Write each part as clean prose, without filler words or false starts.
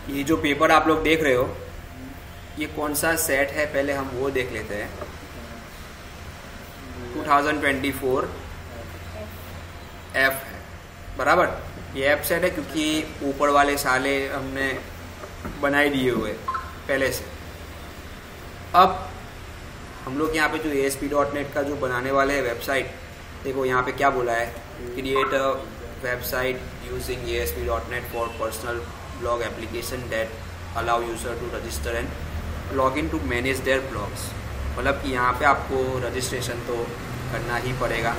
ये जो पेपर आप लोग देख रहे हो ये कौन सा सेट है, पहले हम वो देख लेते हैं। 2024 एफ है, बराबर। ये एफ सेट है क्योंकि ऊपर वाले साले हमने बनाए दिए हुए पहले से। अब हम लोग यहाँ पे जो ASP.NET का जो बनाने वाले हैं वेबसाइट, देखो यहाँ पे क्या बोला है, create a website using ASP.NET for personal blog application that allow user to register and log in to manage their blogs. मतलब कि यहाँ पे आपको रजिस्ट्रेशन तो करना ही पड़ेगा,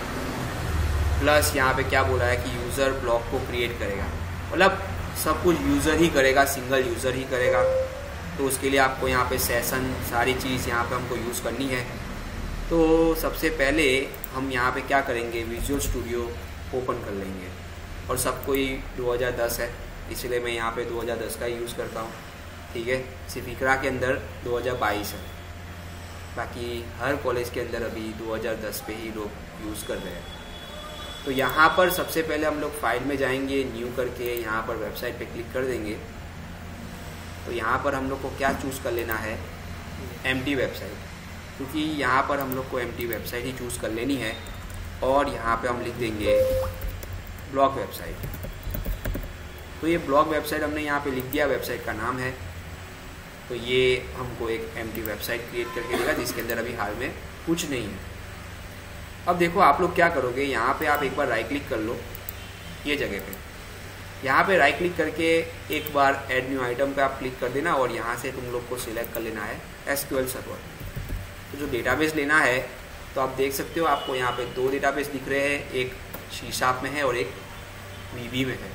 प्लस यहाँ पे क्या बोला है कि यूज़र ब्लॉग को क्रिएट करेगा, मतलब सब कुछ यूज़र ही करेगा, सिंगल यूज़र ही करेगा। तो उसके लिए आपको यहाँ पे सेशन सारी चीज़ यहाँ पे हमको यूज़ करनी है। तो सबसे पहले हम यहाँ पे क्या करेंगे, विजुअल स्टूडियो ओपन कर लेंगे। और सब कोई 2010 है, इसलिए मैं यहाँ पे 2010 का यूज़ करता हूँ, ठीक है। सिर्फ इकरा के अंदर 2022 है, बाकी हर कॉलेज के अंदर अभी 2010 पे ही लोग यूज़ कर रहे हैं। तो यहाँ पर सबसे पहले हम लोग फाइल में जाएंगे, न्यू करके यहाँ पर वेबसाइट पे क्लिक कर देंगे। तो यहाँ पर हम लोग को क्या चूज़ कर लेना है, एम्प्टी वेबसाइट, क्योंकि यहाँ पर हम लोग को एम्प्टी वेबसाइट ही चूज़ कर लेनी है। और यहाँ पे हम लिख देंगे ब्लॉग वेबसाइट। तो ये ब्लॉग वेबसाइट हमने यहाँ पे लिख दिया, वेबसाइट का नाम है। तो ये हमको एक एम्प्टी वेबसाइट क्रिएट करके देगा जिसके अंदर अभी हाल में कुछ नहीं है। अब देखो आप लोग क्या करोगे, यहाँ पे आप एक बार राइट क्लिक कर लो ये जगह पे, यहाँ पे राइट क्लिक करके एक बार ऐड न्यू आइटम पे आप क्लिक कर देना और यहाँ से तुम लोग को सिलेक्ट कर लेना है SQL सर्वर। तो जो डेटाबेस लेना है, तो आप देख सकते हो आपको यहाँ पे 2 डेटाबेस दिख रहे हैं, एक C# में है और एक VB में है।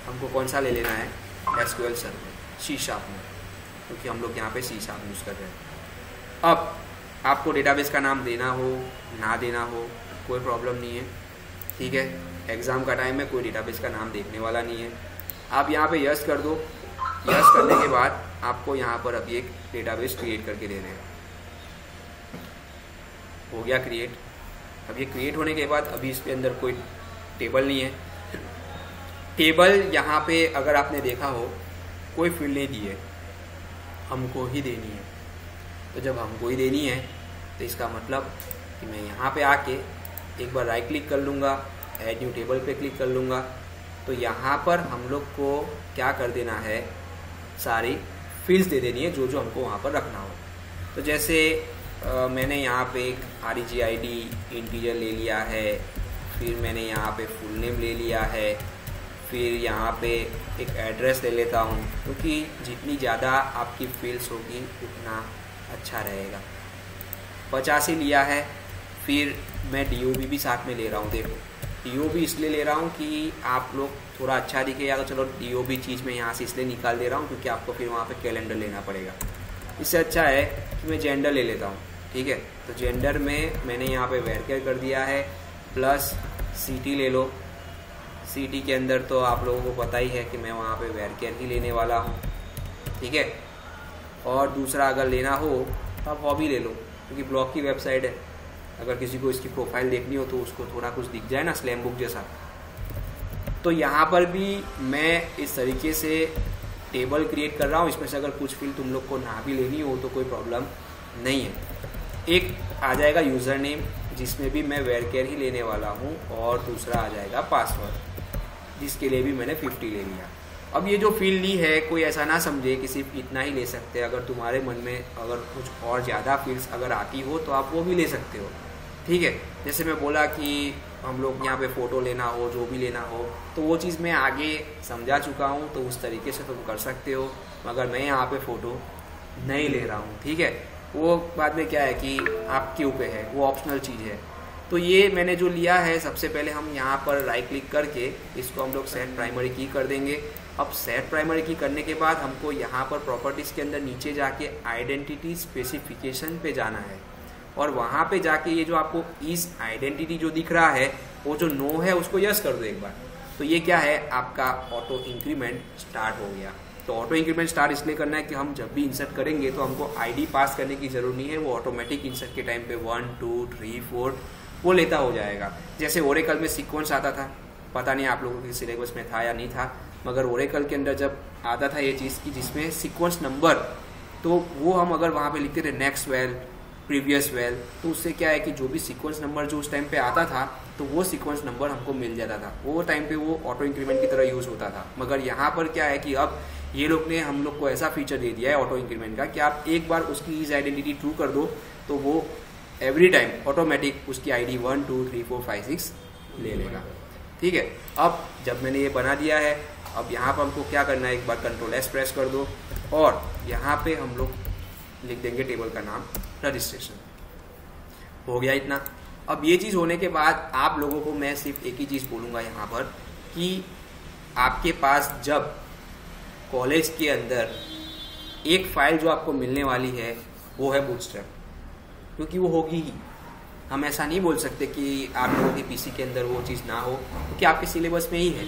हमको कौन सा ले लेना है, SQL सर्वर C# में, क्योंकि हम लोग यहाँ पे C# यूज़ कर रहे हैं। अब आपको डेटाबेस का नाम देना हो ना देना हो कोई प्रॉब्लम नहीं है, ठीक है। एग्ज़ाम का टाइम में कोई डेटाबेस का नाम देखने वाला नहीं है। आप यहाँ पे यस कर दो। यस करने के बाद आपको यहाँ पर अभी एक डेटाबेस क्रिएट करके दे रहे हैं। हो गया क्रिएट। अब ये क्रिएट होने के बाद अभी इसके अंदर कोई टेबल नहीं है। टेबल यहाँ पे अगर आपने देखा हो कोई फील्ड नहीं दी है, हमको ही देनी है। तो जब हमको ही देनी है तो इसका मतलब कि मैं यहाँ पे आके एक बार राइट क्लिक कर लूँगा, ऐड न्यू टेबल पे क्लिक कर लूँगा। तो यहाँ पर हम लोग को क्या कर देना है, सारी फील्ड्स दे देनी है जो जो हमको वहाँ पर रखना हो। तो जैसे मैंने यहाँ पे एक REGID इंटीजर ले लिया है, फिर मैंने यहाँ पे फुल नेम ले लिया है, फिर यहाँ पे एक एड्रेस ले लेता हूँ, क्योंकि जितनी ज़्यादा आपकी फील्ड्स होगी उतना अच्छा रहेगा। 85 लिया है। फिर मैं DOB भी साथ में ले रहा हूँ। देखो DOB इसलिए ले रहा हूँ कि आप लोग थोड़ा अच्छा दिखे, या तो चलो DOB चीज़ में यहाँ से इसलिए निकाल दे रहा हूँ क्योंकि आपको फिर वहाँ पे कैलेंडर लेना पड़ेगा। इससे अच्छा है कि मैं जेंडर ले लेता हूँ, ठीक है। तो जेंडर में मैंने यहाँ पे वेरकेयर कर दिया है, प्लस सिटी ले लो। सिटी के अंदर तो आप लोगों को पता ही है कि मैं वहाँ पे वेरकेयर ही लेने वाला हूँ, ठीक है। और दूसरा अगर लेना हो तो आप हॉबी ले लो, क्योंकि ब्लॉग की वेबसाइट है, अगर किसी को इसकी प्रोफाइल देखनी हो तो उसको थोड़ा कुछ दिख जाए ना, स्लैम बुक जैसा। तो यहाँ पर भी मैं इस तरीके से टेबल क्रिएट कर रहा हूँ। इसमें से अगर कुछ फील्ड तुम लोग को ना भी लेनी हो तो कोई प्रॉब्लम नहीं है। एक आ जाएगा यूज़र नेम, जिसमें भी मैं वेरकेयर ही लेने वाला हूँ, और दूसरा आ जाएगा पासवर्ड, जिसके लिए भी मैंने 50 ले लिया। अब ये जो फील्ड ली है, कोई ऐसा ना समझे कि सिर्फ इतना ही ले सकते हैं। अगर तुम्हारे मन में अगर कुछ और ज़्यादा फील्ड्स अगर आती हो तो आप वो भी ले सकते हो, ठीक है। जैसे मैं बोला कि हम लोग यहाँ पे फ़ोटो लेना हो, जो भी लेना हो, तो वो चीज़ मैं आगे समझा चुका हूँ, तो उस तरीके से तुम कर सकते हो। मगर मैं यहाँ पे फ़ोटो नहीं ले रहा हूँ, ठीक है। वो बाद में क्या है कि आपके ऊपर है, वो ऑप्शनल चीज़ है। तो ये मैंने जो लिया है, सबसे पहले हम यहाँ पर राइट क्लिक करके इसको हम लोग सेट प्राइमरी की कर देंगे। अब सेट प्राइमरी की करने के बाद हमको यहाँ पर प्रॉपर्टीज़ के अंदर नीचे जाके आइडेंटिटी स्पेसिफिकेशन पे जाना है, और वहाँ पे जाके ये जो आपको इस आइडेंटिटी जो दिख रहा है, वो जो नो है उसको यस कर दो एक बार। तो ये क्या है, आपका ऑटो इंक्रीमेंट स्टार्ट हो गया। तो ऑटो इंक्रीमेंट स्टार्ट इसलिए करना है कि हम जब भी इंसर्ट करेंगे तो हमको आईडी पास करने की जरूरत नहीं है, वो ऑटोमेटिक इंसर्ट के टाइम पे 1 2 3 4 वो लेता हो जाएगा। जैसे ओरेकल में सीक्वेंस आता था, पता नहीं आप लोगों के सिलेबस में था या नहीं था, मगर ओरेकल के अंदर जब आता था ये चीज़ की जिसमें सीक्वेंस नंबर, तो वो हम अगर वहाँ पे लिखते थे नेक्स्ट वेल, प्रीवियस वेल, तो उससे क्या है कि जो भी सीक्वेंस नंबर जो उस टाइम पे आता था तो वो सीक्वेंस नंबर हमको मिल जाता था। वो टाइम पे वो ऑटो इंक्रीमेंट की तरह यूज़ होता था। मगर यहाँ पर क्या है कि अब ये लोग ने हम लोग को ऐसा फीचर दे दिया है ऑटो इंक्रीमेंट का कि आप एक बार उसकी इस आइडेंटिटी ट्रू कर दो तो वो एवरी टाइम ऑटोमेटिक उसकी आईडी 1 2 3 4 5 6 ले लेगा। ठीक है, अब जब मैंने ये बना दिया है, अब यहाँ पर हमको क्या करना है, एक बार कंट्रोल एस प्रेस कर दो और यहाँ पे हम लोग लिख देंगे टेबल का नाम रजिस्ट्रेशन। हो गया इतना। अब ये चीज़ होने के बाद आप लोगों को मैं सिर्फ एक ही चीज़ बोलूँगा यहाँ पर कि आपके पास जब कॉलेज के अंदर एक फाइल जो आपको मिलने वाली है वो है बूटस्ट्रैप, क्योंकि वो होगी ही। हम ऐसा नहीं बोल सकते कि आप लोगों के पीसी के अंदर वो चीज़ ना हो, क्योंकि आपके सिलेबस में ही है।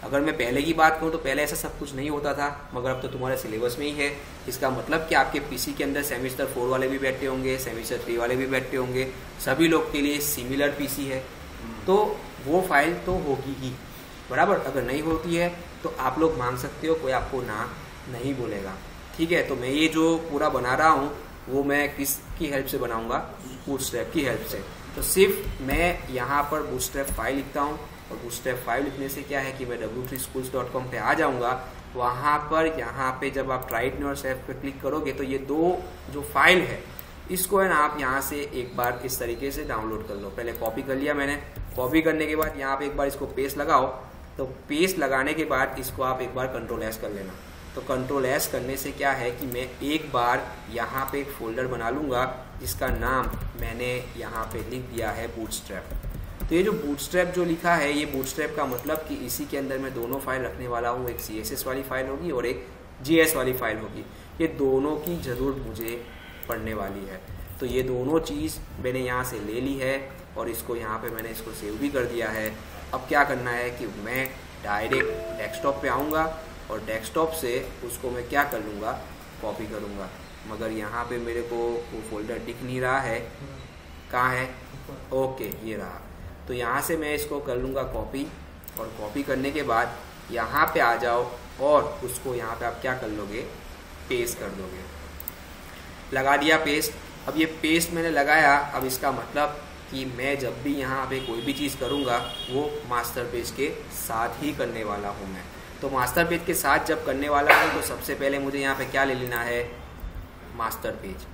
अगर मैं पहले की बात करूँ तो पहले ऐसा सब कुछ नहीं होता था, मगर अब तो तुम्हारे सिलेबस में ही है। इसका मतलब कि आपके पीसी के अंदर सेमेस्टर 4 वाले भी बैठे होंगे, सेमेस्टर 3 वाले भी बैठे होंगे, सभी लोग के लिए सिमिलर पीसी है, तो वो फाइल तो होगी ही बराबर। अगर नहीं होती है तो आप लोग मांग सकते हो, कोई आपको ना नहीं बोलेगा। ठीक है, तो मैं ये जो पूरा बना रहा हूँ वो मैं किसकी हेल्प से बनाऊंगा, बूटस्ट्रैप की हेल्प से। तो सिर्फ मैं यहाँ पर बूटस्ट्रैप फाइल लिखता हूँ और बूटस्ट्रैप फाइल लिखने से क्या है कि मैं w3schools.com पे आ जाऊँगा। वहाँ पर यहाँ पे जब आप राइट और सेव पे क्लिक करोगे तो ये दो जो फाइल है इसको है ना आप यहाँ से एक बार इस तरीके से डाउनलोड कर लो। पहले कॉपी कर लिया मैंने, कॉपी करने के बाद यहाँ पे एक बार इसको पेस्ट लगाओ, तो पेस्ट लगाने के बाद इसको आप एक बार कंट्रोल एस कर लेना। तो कंट्रोल एस करने से क्या है कि मैं एक बार यहाँ पे एक फोल्डर बना लूँगा जिसका नाम मैंने यहाँ पे लिख दिया है बूटस्ट्रैप। तो ये जो बूटस्ट्रैप जो लिखा है, ये बूटस्ट्रैप का मतलब कि इसी के अंदर मैं दोनों फाइल रखने वाला हूँ, एक CSS वाली फाइल होगी और एक JS वाली फाइल होगी। ये दोनों की ज़रूरत मुझे पड़ने वाली है। तो ये दोनों चीज़ मैंने यहाँ से ले ली है और इसको यहाँ पे मैंने इसको सेव भी कर दिया है। अब क्या करना है कि मैं डायरेक्ट डेस्कटॉप पे आऊँगा और डेस्कटॉप से उसको मैं क्या कर लूँगा, कॉपी करूँगा। मगर यहाँ पे मेरे को वो फोल्डर दिख नहीं रहा है, कहाँ है, ओके ये रहा। तो यहाँ से मैं इसको कर लूँगा कॉपी, और कॉपी करने के बाद यहाँ पे आ जाओ और उसको यहाँ पे आप क्या कर लोगे, पेस्ट कर दोगे। लगा दिया पेस्ट। अब ये पेस्ट मैंने लगाया, अब इसका मतलब कि मैं जब भी यहाँ पे कोई भी चीज़ करूँगा वो मास्टर पेज के साथ ही करने वाला हूँ मैं। तो मास्टर पेज के साथ जब करने वाला हूँ तो सबसे पहले मुझे यहाँ पे क्या ले लेना है, मास्टर पेज।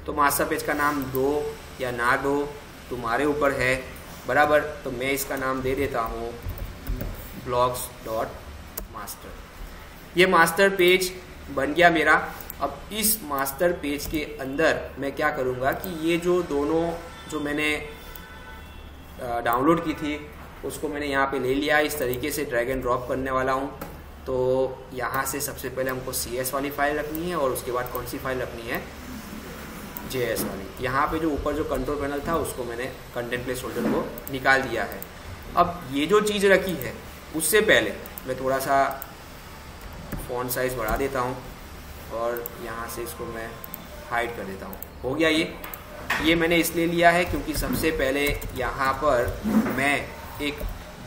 तो मास्टर पेज का नाम दो या ना दो तुम्हारे ऊपर है बराबर। तो मैं इसका नाम दे देता हूँ blogs.master। ये मास्टर पेज बन गया मेरा। अब इस मास्टर पेज के अंदर मैं क्या करूँगा कि ये जो दोनों जो मैंने डाउनलोड की थी उसको मैंने यहाँ पे ले लिया, इस तरीके से ड्रैग एंड ड्रॉप करने वाला हूँ। तो यहाँ से सबसे पहले हमको CS वाली फाइल रखनी है और उसके बाद कौन सी फाइल रखनी है, JS वाली। यहाँ पे जो ऊपर जो कंट्रोल पैनल था उसको मैंने कंटेंट प्लेस होल्डर को निकाल दिया है। अब ये जो चीज़ रखी है उससे पहले मैं थोड़ा सा फॉन्ट साइज़ बढ़ा देता हूँ और यहाँ से इसको मैं हाइड कर देता हूँ। हो गया ये मैंने इसलिए लिया है क्योंकि सबसे पहले यहाँ पर मैं एक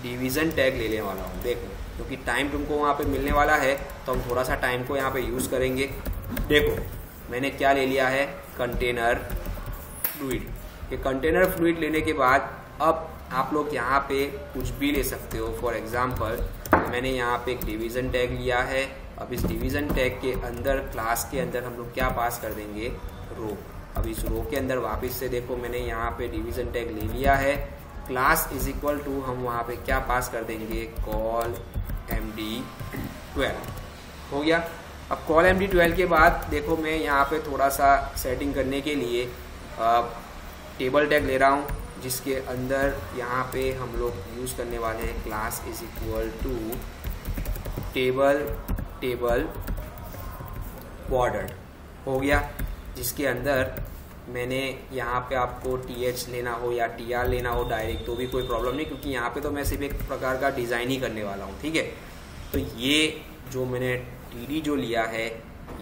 डिवीज़न टैग लेने वाला हूँ। देखो, क्योंकि टाइम तुमको वहाँ पे मिलने वाला है तो हम थोड़ा सा टाइम को यहाँ पे यूज़ करेंगे। देखो मैंने क्या ले लिया है, कंटेनर फ्लूइड। ये कंटेनर फ्लूइड लेने के बाद अब आप लोग यहाँ पे कुछ भी ले सकते हो। फॉर एग्जांपल मैंने यहाँ पे एक डिवीज़न टैग लिया है। अब इस डिवीज़न टैग के अंदर क्लास के अंदर हम लोग क्या पास कर देंगे, रो। अब इस रो के अंदर वापस से देखो मैंने यहाँ पे डिवीज़न टैग ले लिया है। क्लास इज इक्वल टू हम वहाँ पे क्या पास कर देंगे, कॉल MD12। हो गया। अब कॉल MD12 के बाद देखो मैं यहाँ पे थोड़ा सा सेटिंग करने के लिए टेबल टैग ले रहा हूँ, जिसके अंदर यहाँ पे हम लोग यूज़ करने वाले हैं class is equal to table bordered. हो गया, जिसके अंदर मैंने यहाँ पे आपको TH लेना हो या TR लेना हो डायरेक्ट तो भी कोई प्रॉब्लम नहीं, क्योंकि यहाँ पे तो मैं सिर्फ एक प्रकार का डिज़ाइन ही करने वाला हूँ। ठीक है, तो ये जो मैंने TD जो लिया है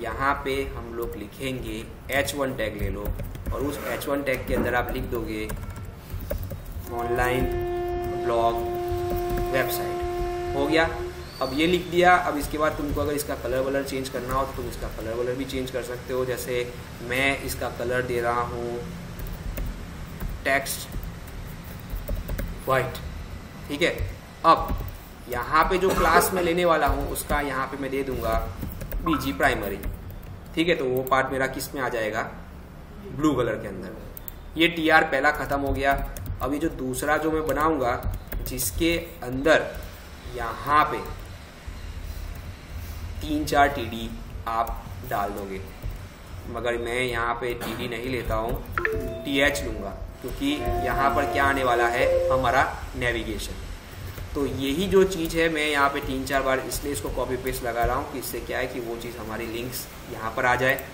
यहाँ पे हम लोग लिखेंगे H1 टैग ले लो और उस H1 टैग के अंदर आप लिख दोगे ऑनलाइन ब्लॉग वेबसाइट। हो गया। अब ये लिख दिया। अब इसके बाद तुमको अगर इसका कलर वलर चेंज करना हो तो तुम इसका कलर वलर भी चेंज कर सकते हो। जैसे मैं इसका कलर दे रहा हूँ टेक्स्ट वाइट, ठीक है। अब यहाँ पे जो क्लास मैं लेने वाला हूँ उसका यहाँ पे मैं दे दूंगा बीजी प्राइमरी, ठीक है। तो वो पार्ट मेरा किस में आ जाएगा, ब्लू कलर के अंदर। ये टीआर पहला खत्म हो गया। अब ये जो दूसरा जो मैं बनाऊंगा जिसके अंदर यहाँ पे 3-4 टीडी आप डाल दोगे, मगर मैं यहाँ पे टीडी नहीं लेता हूँ, टीएच लूंगा, क्योंकि यहाँ पर क्या आने वाला है, हमारा नेविगेशन। तो यही जो चीज़ है मैं यहाँ पे 3-4 बार इसलिए इसको कॉपी पेस्ट लगा रहा हूँ कि इससे क्या है कि वो चीज़ हमारी लिंक्स यहाँ पर आ जाए।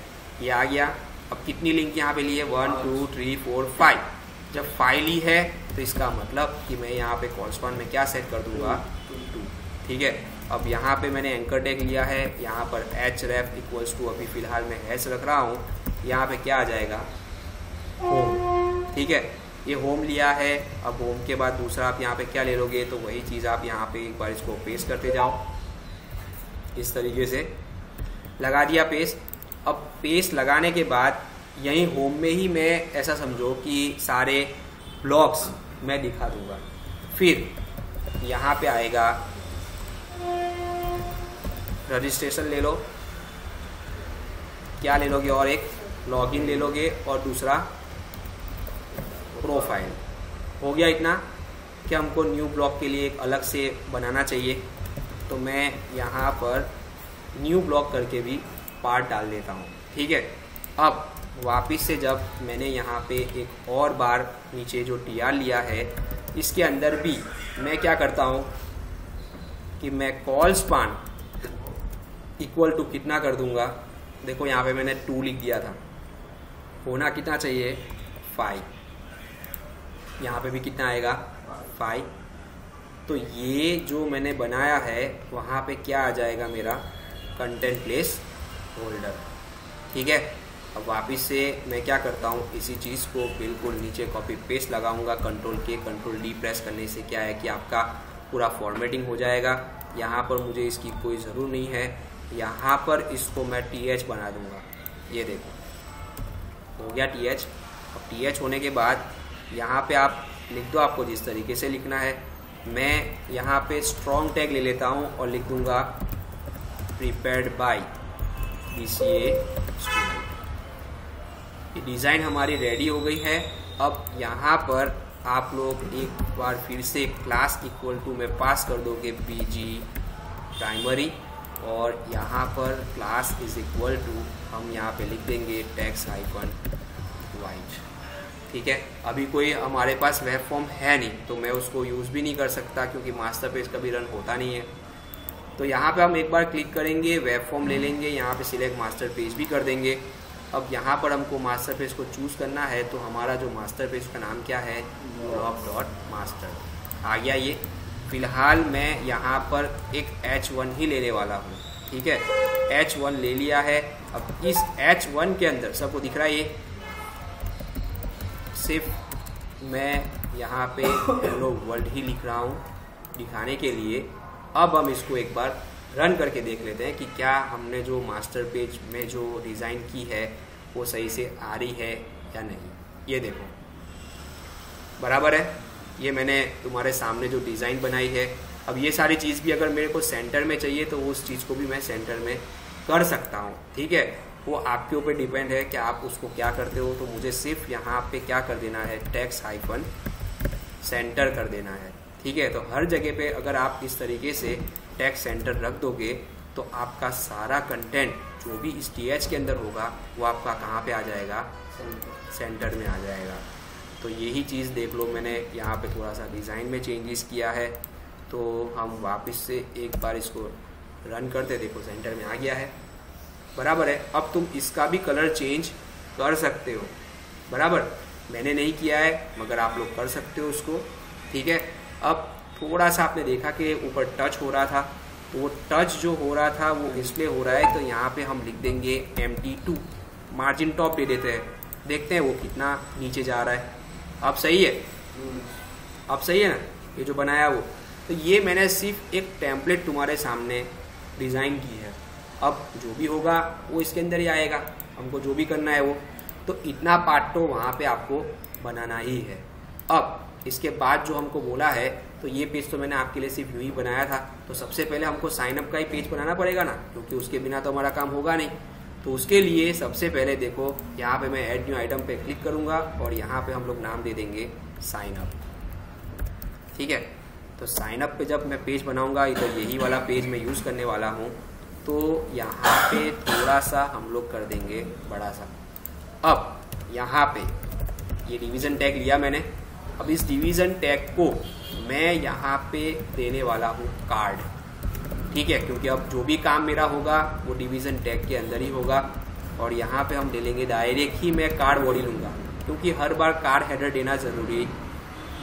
ये आ गया। अब कितनी लिंक यहाँ पे ली है, 1 2 3 4 5। जब 5 ली है तो इसका मतलब कि मैं यहाँ पे कॉरस्पॉन्ड में क्या सेट कर दूंगा, 2, ठीक है। अब यहाँ पे मैंने एंकर टैग लिया है, यहाँ पर href इक्वल्स टू अभी फिलहाल मैं हैश रख रहा हूँ, यहाँ पे क्या आ जाएगा, होम, ठीक है। ये होम लिया है। अब होम के बाद दूसरा आप यहाँ पे क्या ले लोगे, तो वही चीज़ आप यहाँ पे एक बार इसको पेस्ट करते जाओ, इस तरीके से लगा दिया पेस्ट। अब पेस्ट लगाने के बाद यहीं होम में ही मैं ऐसा समझो कि सारे ब्लॉग्स मैं दिखा दूंगा। फिर यहाँ पे आएगा रजिस्ट्रेशन ले लो, क्या ले लोगे, और एक लॉगिन ले लोगे, और दूसरा प्रोफाइल। हो गया इतना कि हमको न्यू ब्लॉग के लिए एक अलग से बनाना चाहिए, तो मैं यहाँ पर न्यू ब्लॉग करके भी पार्ट डाल देता हूँ, ठीक है। अब वापस से जब मैंने यहाँ पे एक और बार नीचे जो टीआर लिया है, इसके अंदर भी मैं क्या करता हूँ कि मैं कॉल स्पान इक्वल टू कितना कर दूंगा, देखो यहाँ पे मैंने 2 लिख दिया था, होना कितना चाहिए, 5। यहाँ पे भी कितना आएगा, 5। तो ये जो मैंने बनाया है वहाँ पे क्या आ जाएगा, मेरा कंटेंट प्लेस होल्डर, ठीक है। अब वापस से मैं क्या करता हूँ, इसी चीज़ को बिल्कुल नीचे कॉपी पेस्ट लगाऊंगा, Ctrl+D प्रेस करने से क्या है कि आपका पूरा फॉर्मेटिंग हो जाएगा। यहाँ पर मुझे इसकी कोई ज़रूर नहीं है, यहाँ पर इसको मैं TH बना दूंगा। ये देखो हो गया TH। अब TH होने के बाद यहाँ पे आप लिख दो आपको जिस तरीके से लिखना है। मैं यहाँ पे स्ट्रॉन्ग टैग ले लेता हूँ और लिख दूंगा प्रिपेयर्ड बाय BCA स्टूडेंट। ये डिज़ाइन हमारी रेडी हो गई है। अब यहाँ पर आप लोग एक बार फिर से क्लास इक्वल टू में पास कर दोगे BG प्राइमरी, और यहाँ पर क्लास इज इक्वल टू हम यहाँ पे लिख देंगे टेक्स्ट -white, ठीक है। अभी कोई हमारे पास वेब फॉर्म है नहीं, तो मैं उसको यूज़ भी नहीं कर सकता क्योंकि मास्टर पेज कभी रन होता नहीं है। तो यहाँ पे हम एक बार क्लिक करेंगे, वेब फॉर्म ले लेंगे, यहाँ पे सिलेक्ट मास्टर पेज भी कर देंगे। अब यहाँ पर हमको मास्टर पेज को चूज़ करना है, तो हमारा जो मास्टर पेज का नाम क्या है, blog.master आ गया। ये फिलहाल मैं यहाँ पर एक H1 ही लेने वाला हूँ, ठीक है। H1 ले लिया है। अब इस H1 के अंदर सबको दिख रहा है, ये सिर्फ मैं यहाँ पे हेलो वर्ल्ड ही लिख रहा हूँ दिखाने के लिए। अब हम इसको एक बार रन करके देख लेते हैं कि क्या हमने जो मास्टर पेज में जो डिज़ाइन की है वो सही से आ रही है या नहीं। ये देखो बराबर है, ये मैंने तुम्हारे सामने जो डिज़ाइन बनाई है। अब ये सारी चीज़ भी अगर मेरे को सेंटर में चाहिए तो उस चीज़ को भी मैं सेंटर में कर सकता हूँ, ठीक है। वो आपके ऊपर डिपेंड है कि आप उसको क्या करते हो। तो मुझे सिर्फ यहाँ पे क्या कर देना है, टेक्स्ट -सेंटर कर देना है, ठीक है। तो हर जगह पे अगर आप इस तरीके से टेक्स्ट सेंटर रख दोगे तो आपका सारा कंटेंट जो भी इस TH के अंदर होगा वो आपका कहाँ पे आ जाएगा, सेंटर में आ जाएगा। तो यही चीज़ देख लो, मैंने यहाँ पे थोड़ा सा डिज़ाइन में चेंजेस किया है। तो हम वापस से एक बार इसको रन करते, देखो सेंटर में आ गया है, बराबर है। अब तुम इसका भी कलर चेंज कर सकते हो, बराबर। मैंने नहीं किया है मगर आप लोग कर सकते हो उसको, ठीक है। अब थोड़ा सा आपने देखा कि ऊपर टच हो रहा था, तो वो टच जो हो रहा था वो इसलिए हो रहा है, तो यहाँ पे हम लिख देंगे MT2, मार्जिन टॉप दे देते हैं, देखते हैं वो कितना नीचे जा रहा है। अब सही है, अब सही है ना, ये जो बनाया वो। तो ये मैंने सिर्फ एक टेम्पलेट तुम्हारे सामने डिज़ाइन की है। अब जो भी होगा वो इसके अंदर ही आएगा, हमको जो भी करना है वो। तो इतना पार्ट तो वहाँ पे आपको बनाना ही है। अब इसके बाद जो हमको बोला है, तो ये पेज तो मैंने आपके लिए सिर्फ यूँ ही बनाया था। तो सबसे पहले हमको साइनअप का ही पेज बनाना पड़ेगा ना, क्योंकि उसके बिना तो हमारा काम होगा नहीं। तो उसके लिए सबसे पहले देखो यहाँ पे मैं ऐड न्यू आइटम पे क्लिक करूँगा और यहाँ पे हम लोग नाम दे देंगे साइनअप। ठीक है, तो साइनअप पे जब मैं पेज बनाऊँगा, इधर यही वाला पेज मैं यूज़ करने वाला हूँ, तो यहाँ पे थोड़ा सा हम लोग कर देंगे बड़ा सा। अब यहाँ पे ये डिवीज़न टैग लिया मैंने। अब इस डिवीज़न टैग को मैं यहाँ पे देने वाला हूँ कार्ड। ठीक है, क्योंकि अब जो भी काम मेरा होगा वो डिवीज़न टैग के अंदर ही होगा। और यहाँ पे हम ले लेंगे डायरेक्ट ही मैं कार्ड बॉडी लूँगा, क्योंकि हर बार कार्ड हेडर देना ज़रूरी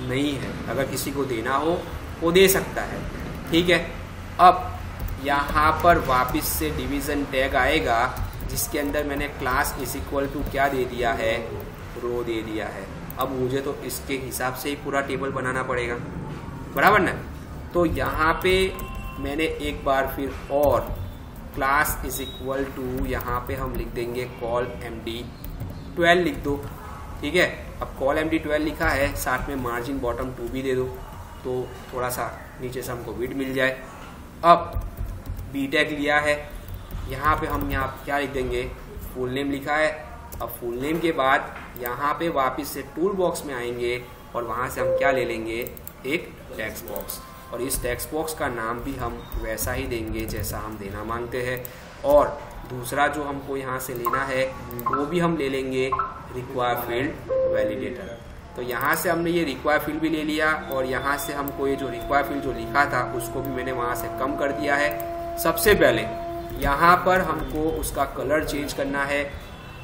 नहीं है। अगर किसी को देना हो वो दे सकता है। ठीक है, अब यहाँ पर वापस से डिवीज़न टैग आएगा, जिसके अंदर मैंने क्लास इज इक्वल टू क्या दे दिया है, रो दे दिया है। अब मुझे तो इसके हिसाब से ही पूरा टेबल बनाना पड़ेगा, बराबर ना। तो यहाँ पे मैंने एक बार फिर और क्लास इज इक्वल टू यहाँ पे हम लिख देंगे कॉल md12 लिख दो। ठीक है, अब कॉल md12 लिखा है, साथ में मार्जिन बॉटम 2 भी दे दो, तो थोड़ा सा नीचे से हमको विड्थ मिल जाए। अब बी टैग लिया है, यहाँ पे हम यहाँ क्या लिख देंगे, फुल नेम लिखा है। अब फुल नेम के बाद यहाँ पे वापस से टूल बॉक्स में आएंगे और वहाँ से हम क्या ले लेंगे, एक टेक्स्ट बॉक्स। और इस टेक्स्ट बॉक्स का नाम भी हम वैसा ही देंगे जैसा हम देना मांगते हैं। और दूसरा जो हमको यहाँ से लेना है वो भी हम ले लेंगे रिक्वायर फील्ड वैलिडेटर। तो यहाँ से हमने ये रिक्वायर फील्ड भी ले लिया और यहाँ से हमको ये जो रिक्वायर फील्ड जो लिखा था उसको भी मैंने वहाँ से कम कर दिया है। सबसे पहले यहाँ पर हमको उसका कलर चेंज करना है।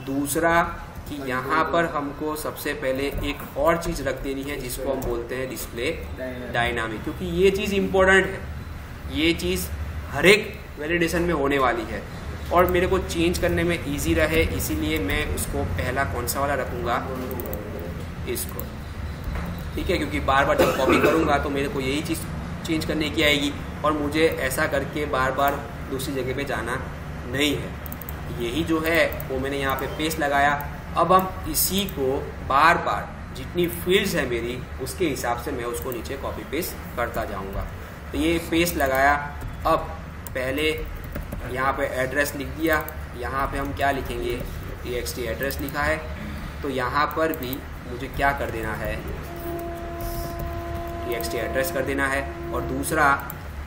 दूसरा कि यहाँ पर हमको सबसे पहले एक और चीज़ रख देनी है जिसको हम बोलते हैं डिस्प्ले डायनामिक, क्योंकि ये चीज़ इम्पोर्टेंट है। ये चीज़ हर एक वैलिडेशन में होने वाली है और मेरे को चेंज करने में इजी रहे, इसीलिए मैं उसको पहला कौन सा वाला रखूँगा, इसको। ठीक है, क्योंकि बार बार जब कॉपी करूँगा तो मेरे को यही चीज़ चेंज करने की आएगी और मुझे ऐसा करके बार बार दूसरी जगह पे जाना नहीं है। यही जो है वो मैंने यहाँ पे पेस्ट लगाया। अब हम इसी को बार बार जितनी फील्ड्स है मेरी उसके हिसाब से मैं उसको नीचे कॉपी पेस्ट करता जाऊँगा। तो ये पेस्ट लगाया। अब पहले यहाँ पे एड्रेस लिख दिया, यहाँ पे हम क्या लिखेंगे, txt एड्रेस लिखा है, तो यहाँ पर भी मुझे क्या कर देना है, txt एड्रेस कर देना है। और दूसरा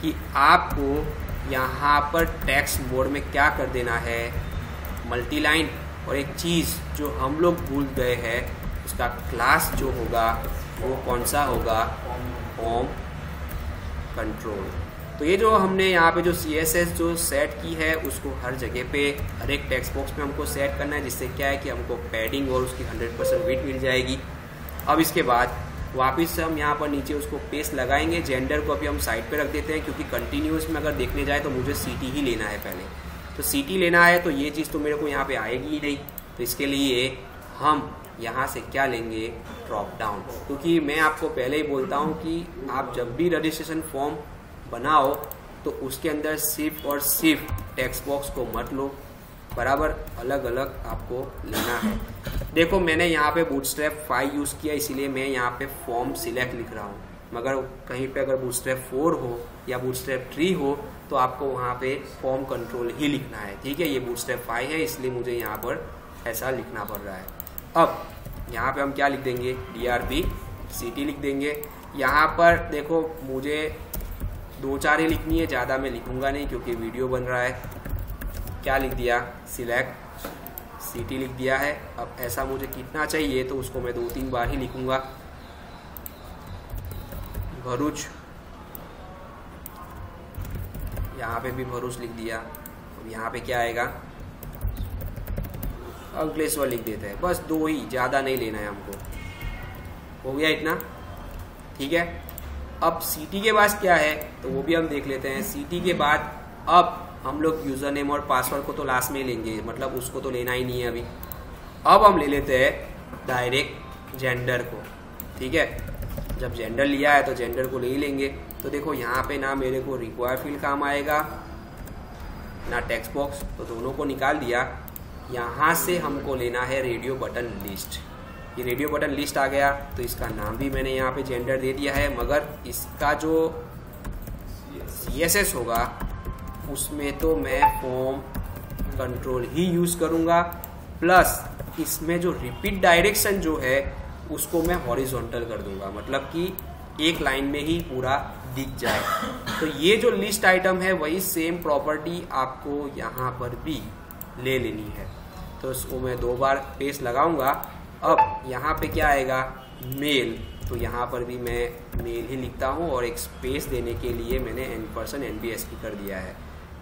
कि आपको यहाँ पर टेक्स्ट मोड में क्या कर देना है, मल्टी लाइन। और एक चीज़ जो हम लोग भूल गए हैं, उसका क्लास जो होगा वो कौन सा होगा, होम कंट्रोल। तो ये जो हमने यहाँ पे जो CSS जो सेट की है उसको हर जगह पे हर एक टेक्स्ट बॉक्स में हमको सेट करना है, जिससे क्या है कि हमको पैडिंग और उसकी 100% विड्थ मिल जाएगी। अब इसके बाद वापस से हम यहाँ पर नीचे उसको पेस्ट लगाएंगे। जेंडर को अभी हम साइड पे रख देते हैं, क्योंकि कंटिन्यूस में अगर देखने जाए तो मुझे CT ही लेना है पहले। तो CT लेना है तो ये चीज़ तो मेरे को यहाँ पे आएगी ही नहीं। तो इसके लिए हम यहाँ से क्या लेंगे, ड्रॉप डाउन। क्योंकि मैं आपको पहले ही बोलता हूँ कि आप जब भी रजिस्ट्रेशन फॉर्म बनाओ तो उसके अंदर सिर्फ और सिर्फ टेक्स्ट बॉक्स को मत लो, बराबर अलग अलग आपको लेना है। देखो मैंने यहाँ पे बूटस्ट्रैप 5 यूज़ किया, इसीलिए मैं यहाँ पे फॉर्म सिलेक्ट लिख रहा हूँ। मगर कहीं पे अगर बूटस्ट्रैप 4 हो या बूटस्ट्रैप 3 हो तो आपको वहाँ पे फॉर्म कंट्रोल ही लिखना है। ठीक है, ये बूटस्ट्रैप 5 है इसलिए मुझे यहाँ पर ऐसा लिखना पड़ रहा है। अब यहाँ पे हम क्या लिख देंगे, DRB CT लिख देंगे। यहाँ पर देखो मुझे 2-4 ही लिखनी है, ज़्यादा मैं लिखूँगा नहीं क्योंकि वीडियो बन रहा है। क्या लिख दिया, सिलेक्ट CT लिख दिया है। अब ऐसा मुझे कितना चाहिए तो उसको मैं 2-3 बार ही लिखूँगा। भरूच, यहाँ पे भी भरूच लिख दिया। अब यहाँ पे क्या आएगा, अंकलेश्वर लिख देते हैं। बस 2 ही, ज़्यादा नहीं लेना है हमको। हो गया इतना, ठीक है। अब CT के बाद क्या है तो वो भी हम देख लेते हैं। CT के बाद अब हम लोग यूज़र नेम और पासवर्ड को तो लास्ट में लेंगे, मतलब उसको तो लेना ही नहीं है अभी। अब हम ले लेते हैं डायरेक्ट जेंडर को। ठीक है, जब जेंडर लिया है तो जेंडर को ले ही लेंगे। तो देखो यहाँ पे ना मेरे को रिक्वायर फील्ड काम आएगा ना टेक्स्ट बॉक्स, तो दोनों को निकाल दिया। यहाँ से हमको लेना है रेडियो बटन लिस्ट। ये रेडियो बटन लिस्ट आ गया, तो इसका नाम भी मैंने यहाँ पे जेंडर दे दिया है, मगर इसका जो CSS होगा उसमें तो मैं फॉर्म कंट्रोल ही यूज करूँगा, प्लस इसमें जो रिपीट डायरेक्शन जो है उसको मैं हॉरिजॉन्टल कर दूंगा, मतलब कि एक लाइन में ही पूरा दिख जाए। तो ये जो लिस्ट आइटम है वही सेम प्रॉपर्टी आपको यहाँ पर भी ले लेनी है। तो इसको मैं 2 बार पेस्ट लगाऊंगा। अब यहाँ पे क्या आएगा, मेल, तो यहाँ पर भी मैं मेल ही लिखता हूँ और एक स्पेस देने के लिए मैंने $NBSP कर दिया है।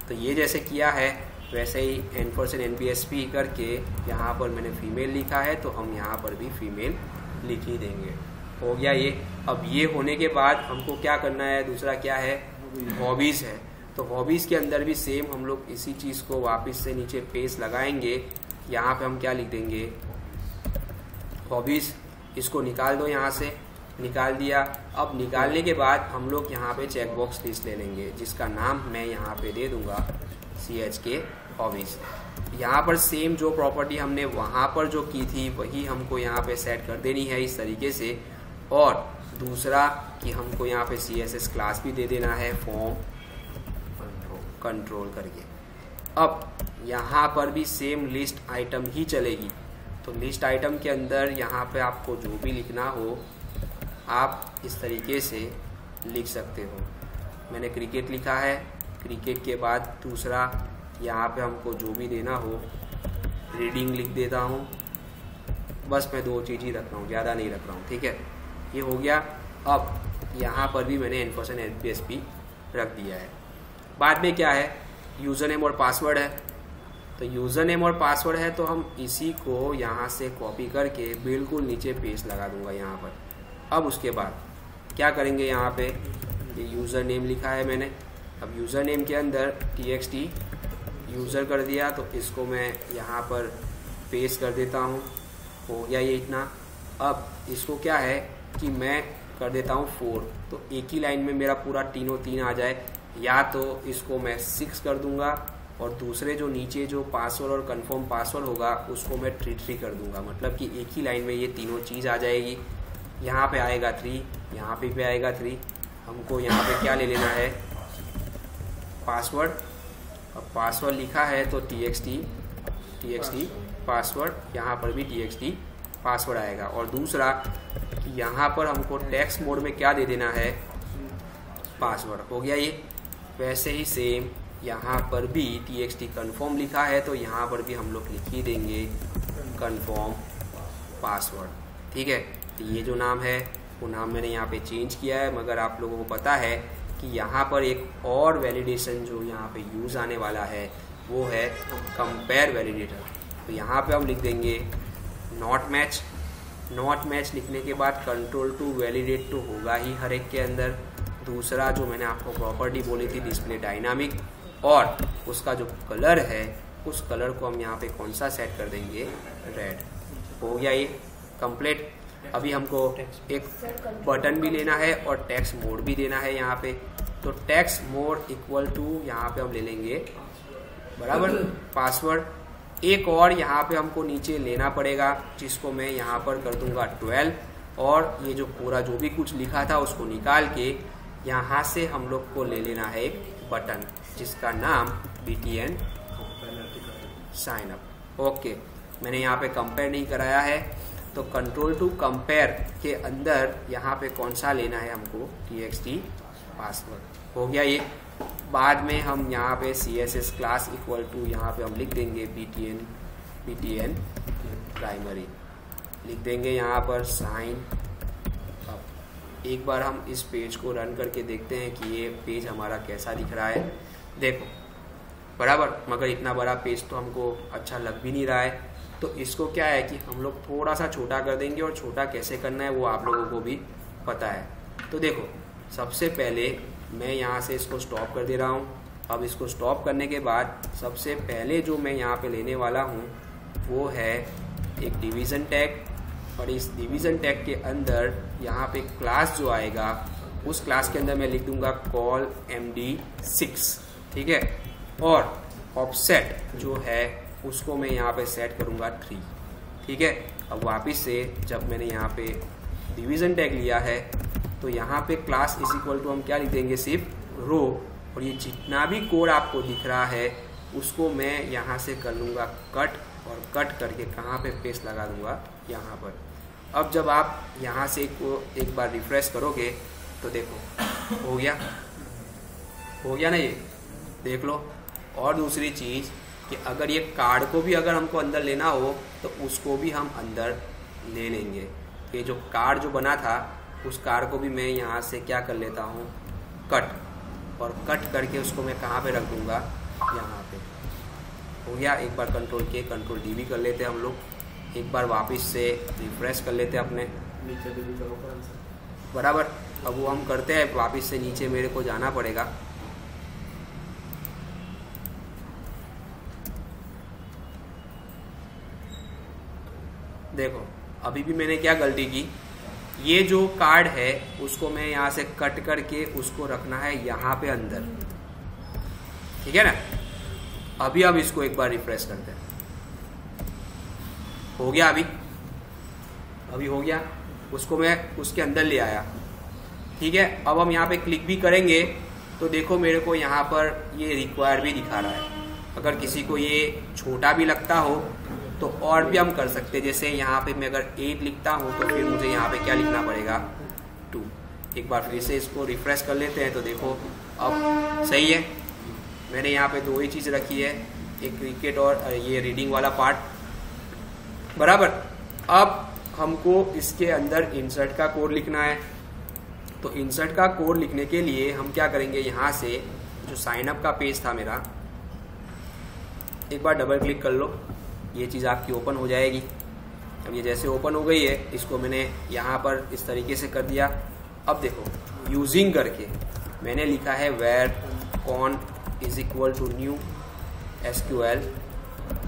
तो ये जैसे किया है वैसे ही $NBSP करके यहाँ पर मैंने फीमेल लिखा है, तो हम यहाँ पर भी फीमेल लिख ही देंगे। हो गया ये। अब ये होने के बाद हमको क्या करना है, दूसरा क्या है, हॉबीज़ है। तो हॉबीज़ के अंदर भी सेम हम लोग इसी चीज़ को वापस से नीचे पेस्ट लगाएंगे। यहाँ पे हम क्या लिख देंगे, हॉबीज़। इसको निकाल दो, यहाँ से निकाल दिया। अब निकालने के बाद हम लोग यहाँ पे चेकबॉक्स लिस्ट ले लेंगे, जिसका नाम मैं यहाँ पे दे दूंगा CHK हॉबीज़। यहाँ पर सेम जो प्रॉपर्टी हमने वहाँ पर जो की थी वही हमको यहाँ पे सेट कर देनी है इस तरीके से। और दूसरा कि हमको यहाँ पे CSS क्लास भी दे देना है फॉर्म कंट्रोल करके। अब यहाँ पर भी सेम लिस्ट आइटम ही चलेगी। तो लिस्ट आइटम के अंदर यहाँ पे आपको जो भी लिखना हो आप इस तरीके से लिख सकते हो। मैंने क्रिकेट लिखा है, क्रिकेट के बाद दूसरा यहाँ पे हमको जो भी देना हो, रीडिंग लिख देता हूँ। बस मैं 2 चीज़ ही रख रहा हूँ, ज़्यादा नहीं रख रहा हूँ, ठीक है। ये हो गया। अब यहाँ पर भी मैंने $NBSP रख दिया है। बाद में क्या है, यूज़र नेम और पासवर्ड है। तो यूज़र नेम और पासवर्ड है तो हम इसी को यहाँ से कॉपी करके बिल्कुल नीचे पेस्ट लगा दूंगा यहाँ पर। अब उसके बाद क्या करेंगे, यहाँ पे ये यूज़र नेम लिखा है मैंने। अब यूज़र नेम के अंदर TXT यूज़र कर दिया, तो इसको मैं यहाँ पर पेस्ट कर देता हूँ। हो गया ये इतना। अब इसको क्या है कि मैं कर देता हूँ 4, तो एक ही लाइन में मेरा पूरा तीनों 3 आ जाए। या तो इसको मैं 6 कर दूंगा और दूसरे जो नीचे जो पासवर्ड और कंफर्म पासवर्ड होगा उसको मैं 3 कर दूंगा, मतलब कि एक ही लाइन में ये तीनों चीज़ आ जाएगी। यहाँ पे आएगा 3, यहाँ पे भी आएगा 3। हमको यहाँ पे क्या ले लेना है, पासवर्ड। अब पासवर्ड लिखा है तो TXT पासवर्ड, यहाँ पर भी TXT पासवर्ड आएगा। और दूसरा यहाँ पर हमको टेक्स्ट मोड में क्या दे देना है, पासवर्ड। हो गया ये। वैसे ही सेम यहाँ पर भी TXT कन्फर्म लिखा है तो यहाँ पर भी हम लोग लिख ही देंगे कन्फर्म पासवर्ड, ठीक है। तो ये जो नाम है वो नाम मैंने यहाँ पे चेंज किया है, मगर आप लोगों को पता है कि यहाँ पर एक और वैलिडेशन जो यहाँ पे यूज़ आने वाला है वो है कंपेयर वैलिडेटर। तो यहाँ पे हम लिख देंगे नॉट मैच। नॉट मैच लिखने के बाद कंट्रोल टू वैलिडेट तो होगा ही हर एक के अंदर। दूसरा जो मैंने आपको प्रॉपर्टी बोली थी डिस्प्ले डायनामिक, और उसका जो कलर है उस कलर को हम यहाँ पे कौन सा सेट कर देंगे, रेड। हो गया ये कंप्लीट। अभी हमको एक बटन भी लेना है और टेक्स्ट मोड भी देना है यहाँ पे। तो टेक्स्ट मोड इक्वल टू यहाँ पे हम ले लेंगे बराबर पासवर्ड। एक और यहाँ पे हमको नीचे लेना पड़ेगा जिसको मैं यहाँ पर कर दूंगा 12, और ये जो पूरा जो भी कुछ लिखा था उसको निकाल के यहाँ से हम लोग को ले लेना है एक बटन जिसका नाम BTN साइन अप। ओके, मैंने यहाँ पे कंपेयर नहीं कराया है, तो कंट्रोल टू कंपेयर के अंदर यहाँ पे कौन सा लेना है हमको, TXT पासवर्ड। हो गया ये। बाद में हम यहाँ पे CSS क्लास इक्वल टू यहाँ पे हम लिख देंगे BTN प्राइमरी, लिख देंगे यहाँ पर साइन अप। एक बार हम इस पेज को रन करके देखते हैं कि ये पेज हमारा कैसा दिख रहा है। देखो बराबर, मगर इतना बड़ा पेज तो हमको अच्छा लग भी नहीं रहा है। तो इसको क्या है कि हम लोग थोड़ा सा छोटा कर देंगे, और छोटा कैसे करना है वो आप लोगों को भी पता है। तो देखो सबसे पहले मैं यहाँ से इसको स्टॉप कर दे रहा हूँ। अब इसको स्टॉप करने के बाद सबसे पहले जो मैं यहाँ पे लेने वाला हूँ वो है एक डिवीज़न टैग, और इस डिवीज़न टैग के अंदर यहाँ पे क्लास जो आएगा उस क्लास के अंदर मैं लिख दूंगा कॉल md6, ठीक है। और ऑफसेट जो है उसको मैं यहाँ पे सेट करूँगा 3, ठीक है। अब वापस से जब मैंने यहाँ पे डिवीजन टैग लिया है तो यहाँ पे क्लास इज इक्वल टू हम क्या लिख देंगे, सिर्फ रो, और ये जितना भी कोड आपको दिख रहा है उसको मैं यहाँ से कर लूँगा कट, और कट करके कहाँ पे पेस्ट लगा दूँगा, यहाँ पर। अब जब आप यहाँ से एक बार रिफ्रेश करोगे तो देखो हो गया ना, ये देख लो। और दूसरी चीज़ कि अगर ये कार्ड को भी अगर हमको अंदर लेना हो तो उसको भी हम अंदर ले लेंगे। ये जो कार्ड जो बना था उस कार्ड को भी मैं यहाँ से क्या कर लेता हूँ, कट, और कट करके उसको मैं कहाँ पे रख दूँगा, यहाँ पे। हो गया। एक बार कंट्रोल के कंट्रोल डी भी कर लेते हैं हम लोग, एक बार वापस से रिफ्रेश कर लेते हैं अपने नीचे बराबर। अब वो हम करते हैं, वापस से नीचे मेरे को जाना पड़ेगा। देखो अभी भी मैंने क्या गलती की, ये जो कार्ड है उसको मैं यहाँ से कट करके उसको रखना है यहाँ पे अंदर, ठीक है ना। अभी अब इसको एक बार रिफ्रेश करते हैं, हो गया। अभी हो गया, उसको मैं उसके अंदर ले आया, ठीक है। अब हम यहाँ पे क्लिक भी करेंगे तो देखो मेरे को यहाँ पर ये रिक्वायर भी दिखा रहा है। अगर किसी को ये छोटा भी लगता हो तो और भी हम कर सकते हैं। जैसे यहाँ पे मैं अगर 8 लिखता हूँ तो फिर मुझे यहाँ पे क्या लिखना पड़ेगा, 2। एक बार फिर से इसको रिफ्रेश कर लेते हैं तो देखो अब सही है। मैंने यहाँ पे 2 ही चीज़ रखी है, एक क्रिकेट और ये रीडिंग वाला पार्ट बराबर। अब हमको इसके अंदर इंसर्ट का कोड लिखना है, तो इंसर्ट का कोड लिखने के लिए हम क्या करेंगे, यहाँ से जो साइन अप का पेज था मेरा, एक बार डबल क्लिक कर लो, ये चीज़ आपकी ओपन हो जाएगी। अब ये जैसे ओपन हो गई है, इसको मैंने यहाँ पर इस तरीके से कर दिया। अब देखो यूजिंग करके मैंने लिखा है var con is equal to new SQL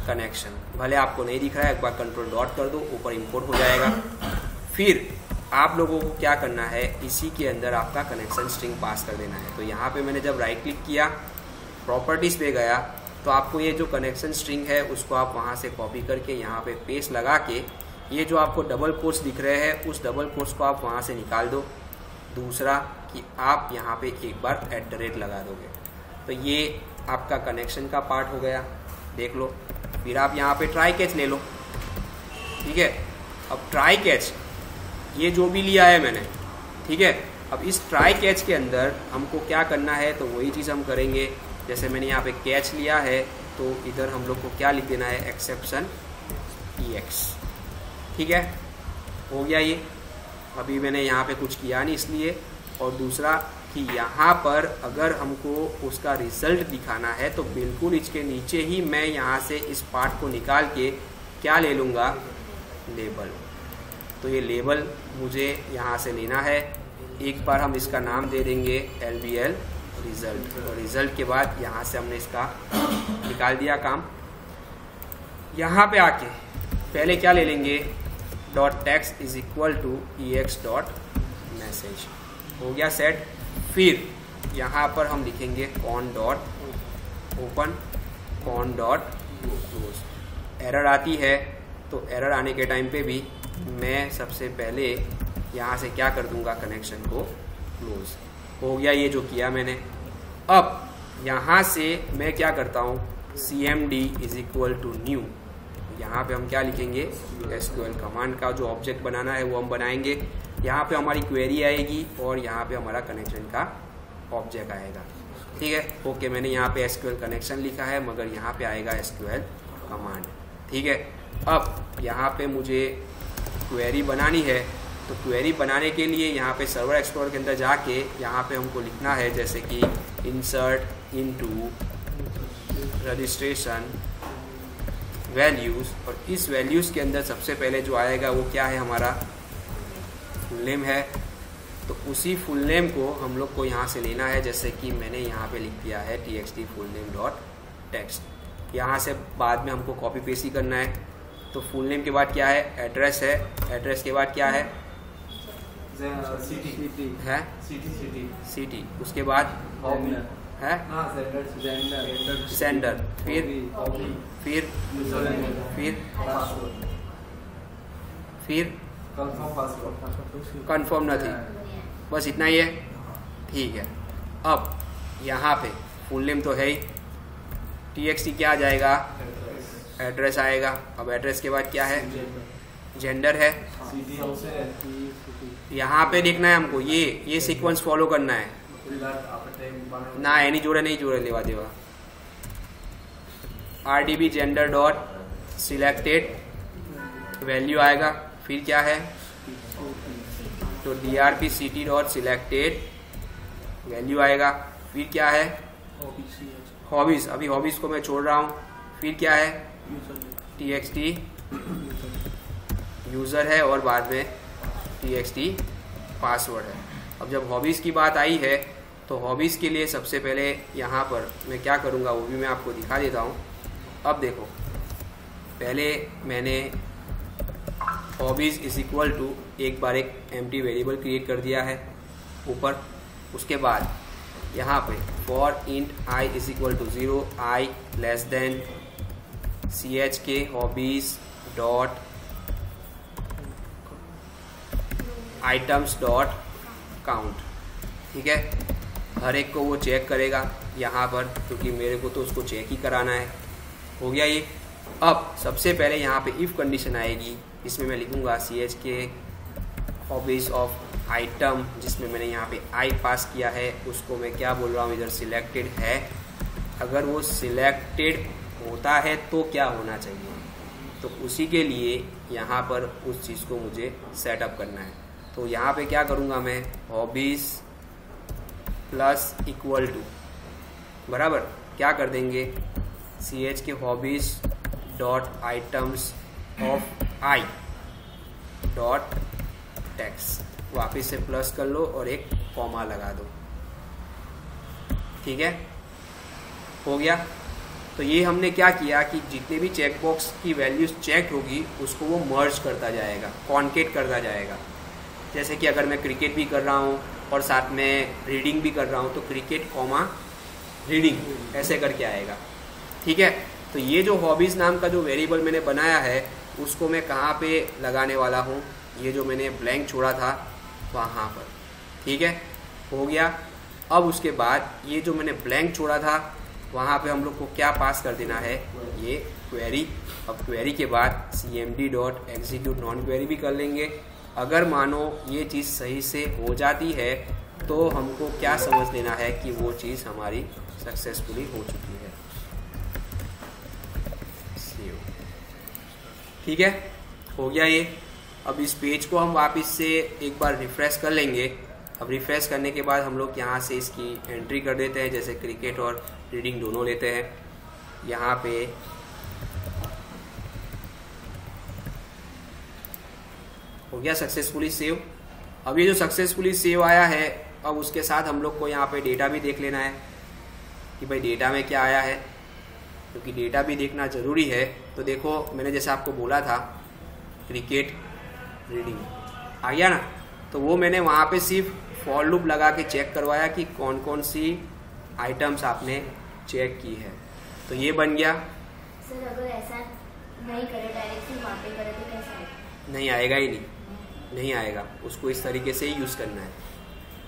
connection. भले आपको नहीं दिख रहा है, एक बार कंट्रोल डॉट कर दो, ऊपर इंपोर्ट हो जाएगा। फिर आप लोगों को क्या करना है, इसी के अंदर आपका कनेक्शन स्ट्रिंग पास कर देना है। तो यहाँ पे मैंने जब राइट क्लिक किया, प्रॉपर्टीज पे गया, तो आपको ये जो कनेक्शन स्ट्रिंग है उसको आप वहाँ से कॉपी करके यहाँ पे पेस्ट लगा के, ये जो आपको डबल कोट्स दिख रहे हैं उस डबल कोट्स को आप वहाँ से निकाल दो। दूसरा कि आप यहाँ पे एक बार @ लगा दोगे, तो ये आपका कनेक्शन का पार्ट हो गया, देख लो। फिर आप यहाँ पे ट्राई कैच ले लो, ठीक है। अब ट्राई कैच ये जो भी लिया है मैंने, ठीक है। अब इस ट्राई कैच के अंदर हमको क्या करना है, तो वही चीज़ हम करेंगे। जैसे मैंने यहाँ पे कैच लिया है तो इधर हम लोग को क्या लिख देना है, एक्सेप्शन EX, ठीक है। हो गया ये। अभी मैंने यहाँ पे कुछ किया नहीं इसलिए। और दूसरा कि यहाँ पर अगर हमको उसका रिजल्ट दिखाना है तो बिल्कुल इसके नीचे ही मैं यहाँ से इस पार्ट को निकाल के क्या ले लूँगा, लेबल। तो ये लेबल मुझे यहाँ से लेना है। एक बार हम इसका नाम दे देंगे LBL रिजल्ट, और रिजल्ट के बाद यहाँ से हमने इसका निकाल दिया काम। यहाँ पे आके पहले क्या ले लेंगे, .text is equal to EX.message, हो गया सेट। फिर यहाँ पर हम लिखेंगे con dot open, con dot close. Error आती है तो एरर आने के टाइम पे भी मैं सबसे पहले यहाँ से क्या कर दूंगा, कनेक्शन को क्लोज। हो गया ये जो किया मैंने। अब यहाँ से मैं क्या करता हूँ, CMD is equal to new, यहाँ पे हम क्या लिखेंगे, SQL कमांड का जो ऑब्जेक्ट बनाना है वो हम बनाएंगे। यहाँ पे हमारी क्वेरी आएगी और यहाँ पे हमारा कनेक्शन का ऑब्जेक्ट आएगा, ठीक है। ओके, मैंने यहाँ पे SQL कनेक्शन लिखा है मगर यहाँ पे आएगा SQL कमांड, ठीक है। अब यहाँ पे मुझे क्वेरी बनानी है, तो क्वेरी बनाने के लिए यहाँ पे सर्वर एक्सप्लोरर के अंदर जाके यहाँ पे हमको लिखना है, जैसे कि इंसर्ट इनटू रजिस्ट्रेशन वैल्यूज़, और इस वैल्यूज़ के अंदर सबसे पहले जो आएगा वो क्या है, हमारा फुल नेम है। तो उसी फुल नेम को हम लोग को यहाँ से लेना है, जैसे कि मैंने यहाँ पे लिख दिया है txt fullname डॉट टेक्स्ट। यहाँ से बाद में हमको कॉपी पेस्ट ही करना है। तो फुल नेम के बाद क्या है, एड्रेस है, एड्रेस के बाद क्या है, सिटी है सिटी, उसके बाद है सेंडर, फिर कंफर्म नथिंग, बस इतना ही है। ठीक है, अब यहाँ पे फुल नेम तो है ही, txt क्या आ जाएगा, एड्रेस आएगा। अब एड्रेस के बाद क्या है, जेंडर है। यहाँ पे देखना है हमको, ये सीक्वेंस फॉलो करना है ना, है नहीं जोड़े लेवा देवा। rdb gender dot selected value आएगा, फिर क्या है, तो drp ct dot selected value आएगा, फिर क्या है, हॉबीज, अभी हॉबीज को मैं छोड़ रहा हूँ। फिर क्या है, txt यूजर है और बाद में txt पासवर्ड है। अब जब हॉबीज की बात आई है तो हॉबीज के लिए सबसे पहले यहाँ पर मैं क्या करूँगा वो भी मैं आपको दिखा देता हूँ। अब देखो, पहले मैंने हॉबीज इज इक्वल टू एक बार एक एम्प्टी वेरिएबल क्रिएट कर दिया है ऊपर। उसके बाद यहाँ पे for int i is equal to 0, i less than ch hobbies dot items dot count. ठीक है, हर एक को वो चेक करेगा यहाँ पर, क्योंकि मेरे को तो उसको चेक ही कराना है। हो गया ये। अब सबसे पहले यहाँ पे इफ कंडीशन आएगी, इसमें मैं लिखूंगा ch हॉबीज ऑफ आइटम, जिसमें मैंने यहाँ पे i पास किया है, उसको मैं क्या बोल रहा हूँ, इधर सिलेक्टेड है। अगर वो सिलेक्टेड होता है तो क्या होना चाहिए, तो उसी के लिए यहाँ पर उस चीज़ को मुझे सेटअप करना है। तो यहाँ पे क्या करूँगा मैं, हॉबीज प्लस इक्वल टू बराबर क्या कर देंगे, ch hobbies dot items of i dot text, वापिस से प्लस कर लो और एक कॉमा लगा दो। ठीक है, हो गया। तो ये हमने क्या किया कि जितने भी चेकबॉक्स की वैल्यूज चेक होगी उसको वो मर्ज करता जाएगा, कॉन्केट करता जाएगा। जैसे कि अगर मैं क्रिकेट भी कर रहा हूँ और साथ में रीडिंग भी कर रहा हूँ तो क्रिकेट कॉमा रीडिंग ऐसे करके आएगा। ठीक है, तो ये जो हॉबीज नाम का जो वेरिएबल मैंने बनाया है उसको मैं कहाँ पे लगाने वाला हूँ, ये जो मैंने ब्लैंक छोड़ा था वहाँ पर। ठीक है, हो गया। अब उसके बाद ये जो मैंने ब्लैंक छोड़ा था वहाँ पे हम लोग को क्या पास कर देना है, ये क्वेरी। अब क्वेरी के बाद cmd dot execute non query भी कर लेंगे। अगर मानो ये चीज़ सही से हो जाती है तो हमको क्या समझ लेना है कि वो चीज़ हमारी सक्सेसफुली हो चुकी है। ठीक है, हो गया ये। अब इस पेज को हम वापस से एक बार रिफ्रेश कर लेंगे। अब रिफ्रेश करने के बाद हम लोग यहाँ से इसकी एंट्री कर देते हैं, जैसे क्रिकेट और रीडिंग दोनों लेते हैं। यहाँ पे हो गया सक्सेसफुली सेव। अब ये जो सक्सेसफुली सेव आया है, अब उसके साथ हम लोग को यहाँ पे डेटा भी देख लेना है कि भाई डेटा में क्या आया है, क्योंकि डेटा भी देखना ज़रूरी है। तो देखो, मैंने जैसे आपको बोला था क्रिकेट रीडिंग आ गया ना, तो वो मैंने वहाँ पे सिर्फ फॉर लूप लगा के चेक करवाया कि कौन कौन सी आइटम्स आपने चेक की है, तो ये बन गया। सर अगर ऐसा नहीं करे, डायरेक्टली वहाँ पे करे तो कैसा आएगा? नहीं आएगा ही नहीं आएगा, उसको इस तरीके से ही यूज़ करना है।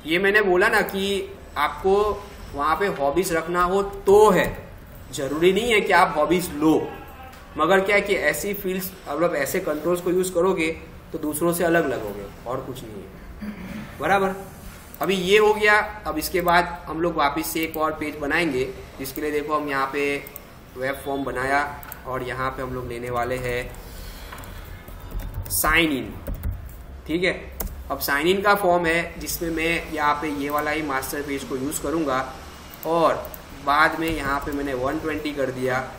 ये मैंने बोला ना कि आपको वहाँ पे हॉबीज रखना हो तो है, जरूरी नहीं है कि आप हॉबीज लो, मगर क्या है कि ऐसी फील्ड्स, मतलब ऐसे कंट्रोल्स को यूज़ करोगे तो दूसरों से अलग लगोगे, और कुछ नहीं है। बराबर, अभी ये हो गया। अब इसके बाद हम लोग वापस से एक और पेज बनाएंगे, जिसके लिए देखो हम यहाँ पे वेब फॉर्म बनाया और यहाँ पे हम लोग लेने वाले हैं साइन इन। ठीक है, अब साइन इन का फॉर्म है जिसमें मैं यहाँ पे ये वाला ही मास्टर पेज को यूज़ करूँगा और बाद में यहाँ पे मैंने 120 कर दिया।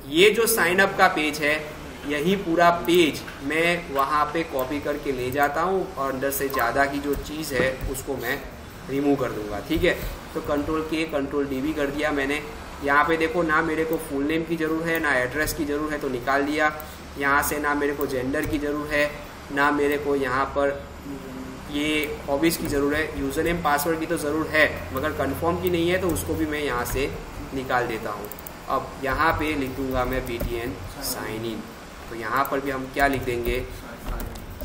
ये जो साइन अप का पेज है, यही पूरा पेज मैं वहाँ पे कॉपी करके ले जाता हूँ और अंदर से ज़्यादा की जो चीज़ है उसको मैं रिमूव कर दूंगा। ठीक है, तो कंट्रोल के कंट्रोल डी भी कर दिया मैंने। यहाँ पे देखो, ना मेरे को फुल नेम की ज़रूरत है, ना एड्रेस की ज़रूरत है, तो निकाल दिया। यहाँ से ना मेरे को जेंडर की ज़रूरत है, ना मेरे को यहाँ पर ये हॉबीज़ की ज़रूर है, यूज़र नेम पासवर्ड की तो ज़रूर है, मगर कंफर्म की नहीं है, तो उसको भी मैं यहाँ से निकाल देता हूँ। अब यहाँ पे लिखूँगा मैं BTN साइन इन, तो यहाँ पर भी हम क्या लिख देंगे,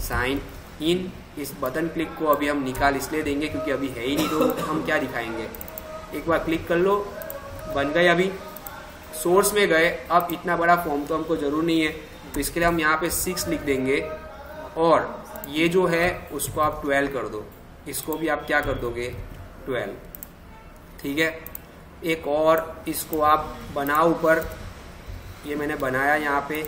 साइन इन। इस बटन क्लिक को अभी हम निकाल इसलिए देंगे क्योंकि अभी है ही नहीं, तो हम क्या दिखाएंगे। एक बार क्लिक कर लो, बन गए। अभी सोर्स में गए, अब इतना बड़ा फॉर्म तो हमको ज़रूर नहीं है, तो इसके लिए हम यहाँ पे 6 लिख देंगे, और ये जो है उसको आप 12 कर दो, इसको भी आप क्या कर दोगे 12, ठीक है। एक और इसको आप बनाओ ऊपर, ये मैंने बनाया यहाँ पे।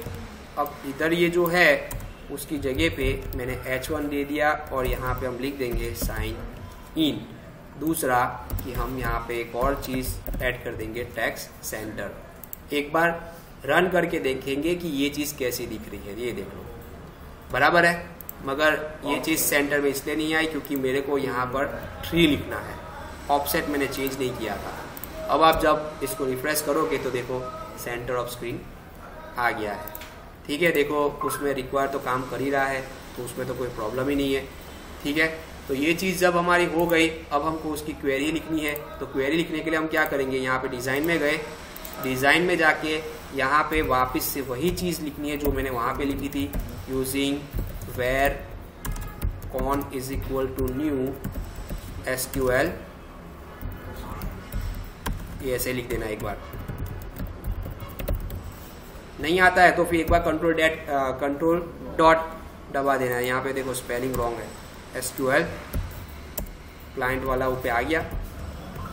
अब इधर ये जो है उसकी जगह पे मैंने H1 दे दिया, और यहाँ पे हम लिख देंगे साइन इन। दूसरा कि हम यहाँ पे एक और चीज़ ऐड कर देंगे, टैक्स सेंटर। एक बार रन करके देखेंगे कि ये चीज़ कैसी दिख रही है। ये देख लो बराबर है, मगर ये चीज़ सेंटर में इसलिए नहीं आई क्योंकि मेरे को यहाँ पर 3 लिखना है, ऑफसेट मैंने चेंज नहीं किया था। अब आप जब इसको रिफ्रेश करोगे तो देखो सेंटर ऑफ स्क्रीन आ गया है, ठीक है। देखो उसमें रिक्वायर तो काम कर ही रहा है, तो उसमें तो कोई प्रॉब्लम ही नहीं है, ठीक है। तो ये चीज़ जब हमारी हो गई, अब हमको उसकी क्वेरी लिखनी है। तो क्वेरी लिखने के लिए हम क्या करेंगे, यहाँ पे डिज़ाइन में गए, डिज़ाइन में जाके यहाँ पे वापस से वही चीज़ लिखनी है जो मैंने वहाँ पे लिखी थी, using where con is equal to new SQL, ये ऐसे लिख देना। एक बार नहीं आता है तो फिर एक बार कंट्रोल डॉट दबा देना है। यहाँ पे देखो स्पेलिंग रॉन्ग है, SQL क्लाइंट वाला ऊपर आ गया।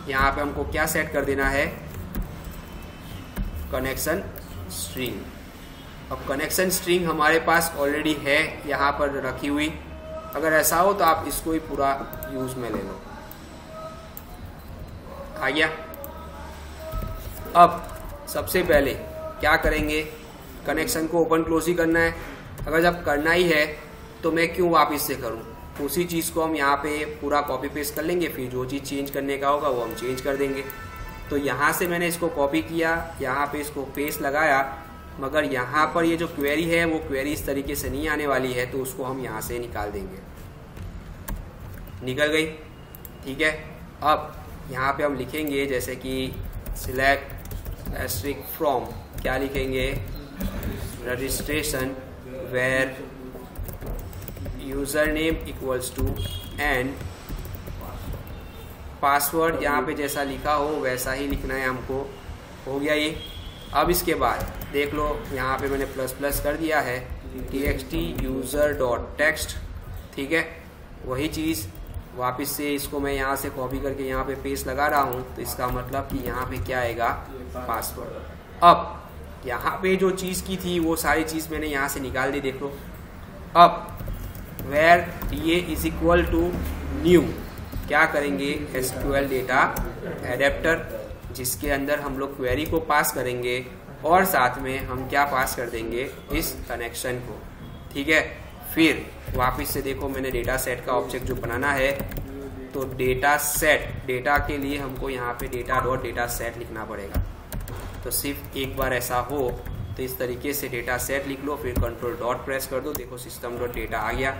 यहाँ पे हमको क्या सेट कर देना है, कनेक्शन स्ट्रिंग। अब कनेक्शन स्ट्रिंग हमारे पास ऑलरेडी है यहाँ पर रखी हुई, अगर ऐसा हो तो आप इसको ही पूरा यूज में ले लो। आ गया। अब सबसे पहले क्या करेंगे, कनेक्शन को ओपन क्लोज ही करना है। अगर जब करना ही है तो मैं क्यों वापस से करूँ, उसी चीज़ को हम यहाँ पे पूरा कॉपी पेस्ट कर लेंगे, फिर जो चीज़ चेंज करने का होगा वो हम चेंज कर देंगे। तो यहाँ से मैंने इसको कॉपी किया, यहाँ पे इसको पेस्ट लगाया, मगर यहाँ पर ये जो क्वेरी है वो क्वेरी इस तरीके से नहीं आने वाली है, तो उसको हम यहाँ से निकाल देंगे। निकल गई, ठीक है। अब यहाँ पे हम लिखेंगे जैसे कि सिलेक्ट एस्ट्रिक फ्रॉम, क्या लिखेंगे, registration where user name equals to and password, यहाँ पे जैसा लिखा हो वैसा ही लिखना है हमको। हो गया ये। अब इसके बाद देख लो यहाँ पे मैंने प्लस प्लस कर दिया है, txt यूजर डॉट टेक्स्ट, ठीक है। वही चीज़ वापस से इसको मैं यहाँ से कॉपी करके यहाँ पे पेस्ट लगा रहा हूँ, तो इसका मतलब कि यहाँ पे क्या आएगा, पासवर्ड। अब यहाँ पे जो चीज़ की थी वो सारी चीज़ मैंने यहाँ से निकाल दी, देख लो। अब वेयर ये इज इक्वल टू न्यू, क्या करेंगे, SQL डेटा एडेप्टर, जिसके अंदर हम लोग क्वेरी को पास करेंगे और साथ में हम क्या पास कर देंगे, इस कनेक्शन को, ठीक है। फिर वापस से देखो मैंने डेटा सेट का ऑब्जेक्ट जो बनाना है, तो डेटा सेट, डेटा के लिए हमको यहाँ पे डेटा डॉट डेटा सेट लिखना पड़ेगा। तो सिर्फ एक बार ऐसा हो तो इस तरीके से डेटा सेट लिख लो, फिर कंट्रोल डॉट प्रेस कर दो, देखो सिस्टम डॉट डेटा आ गया।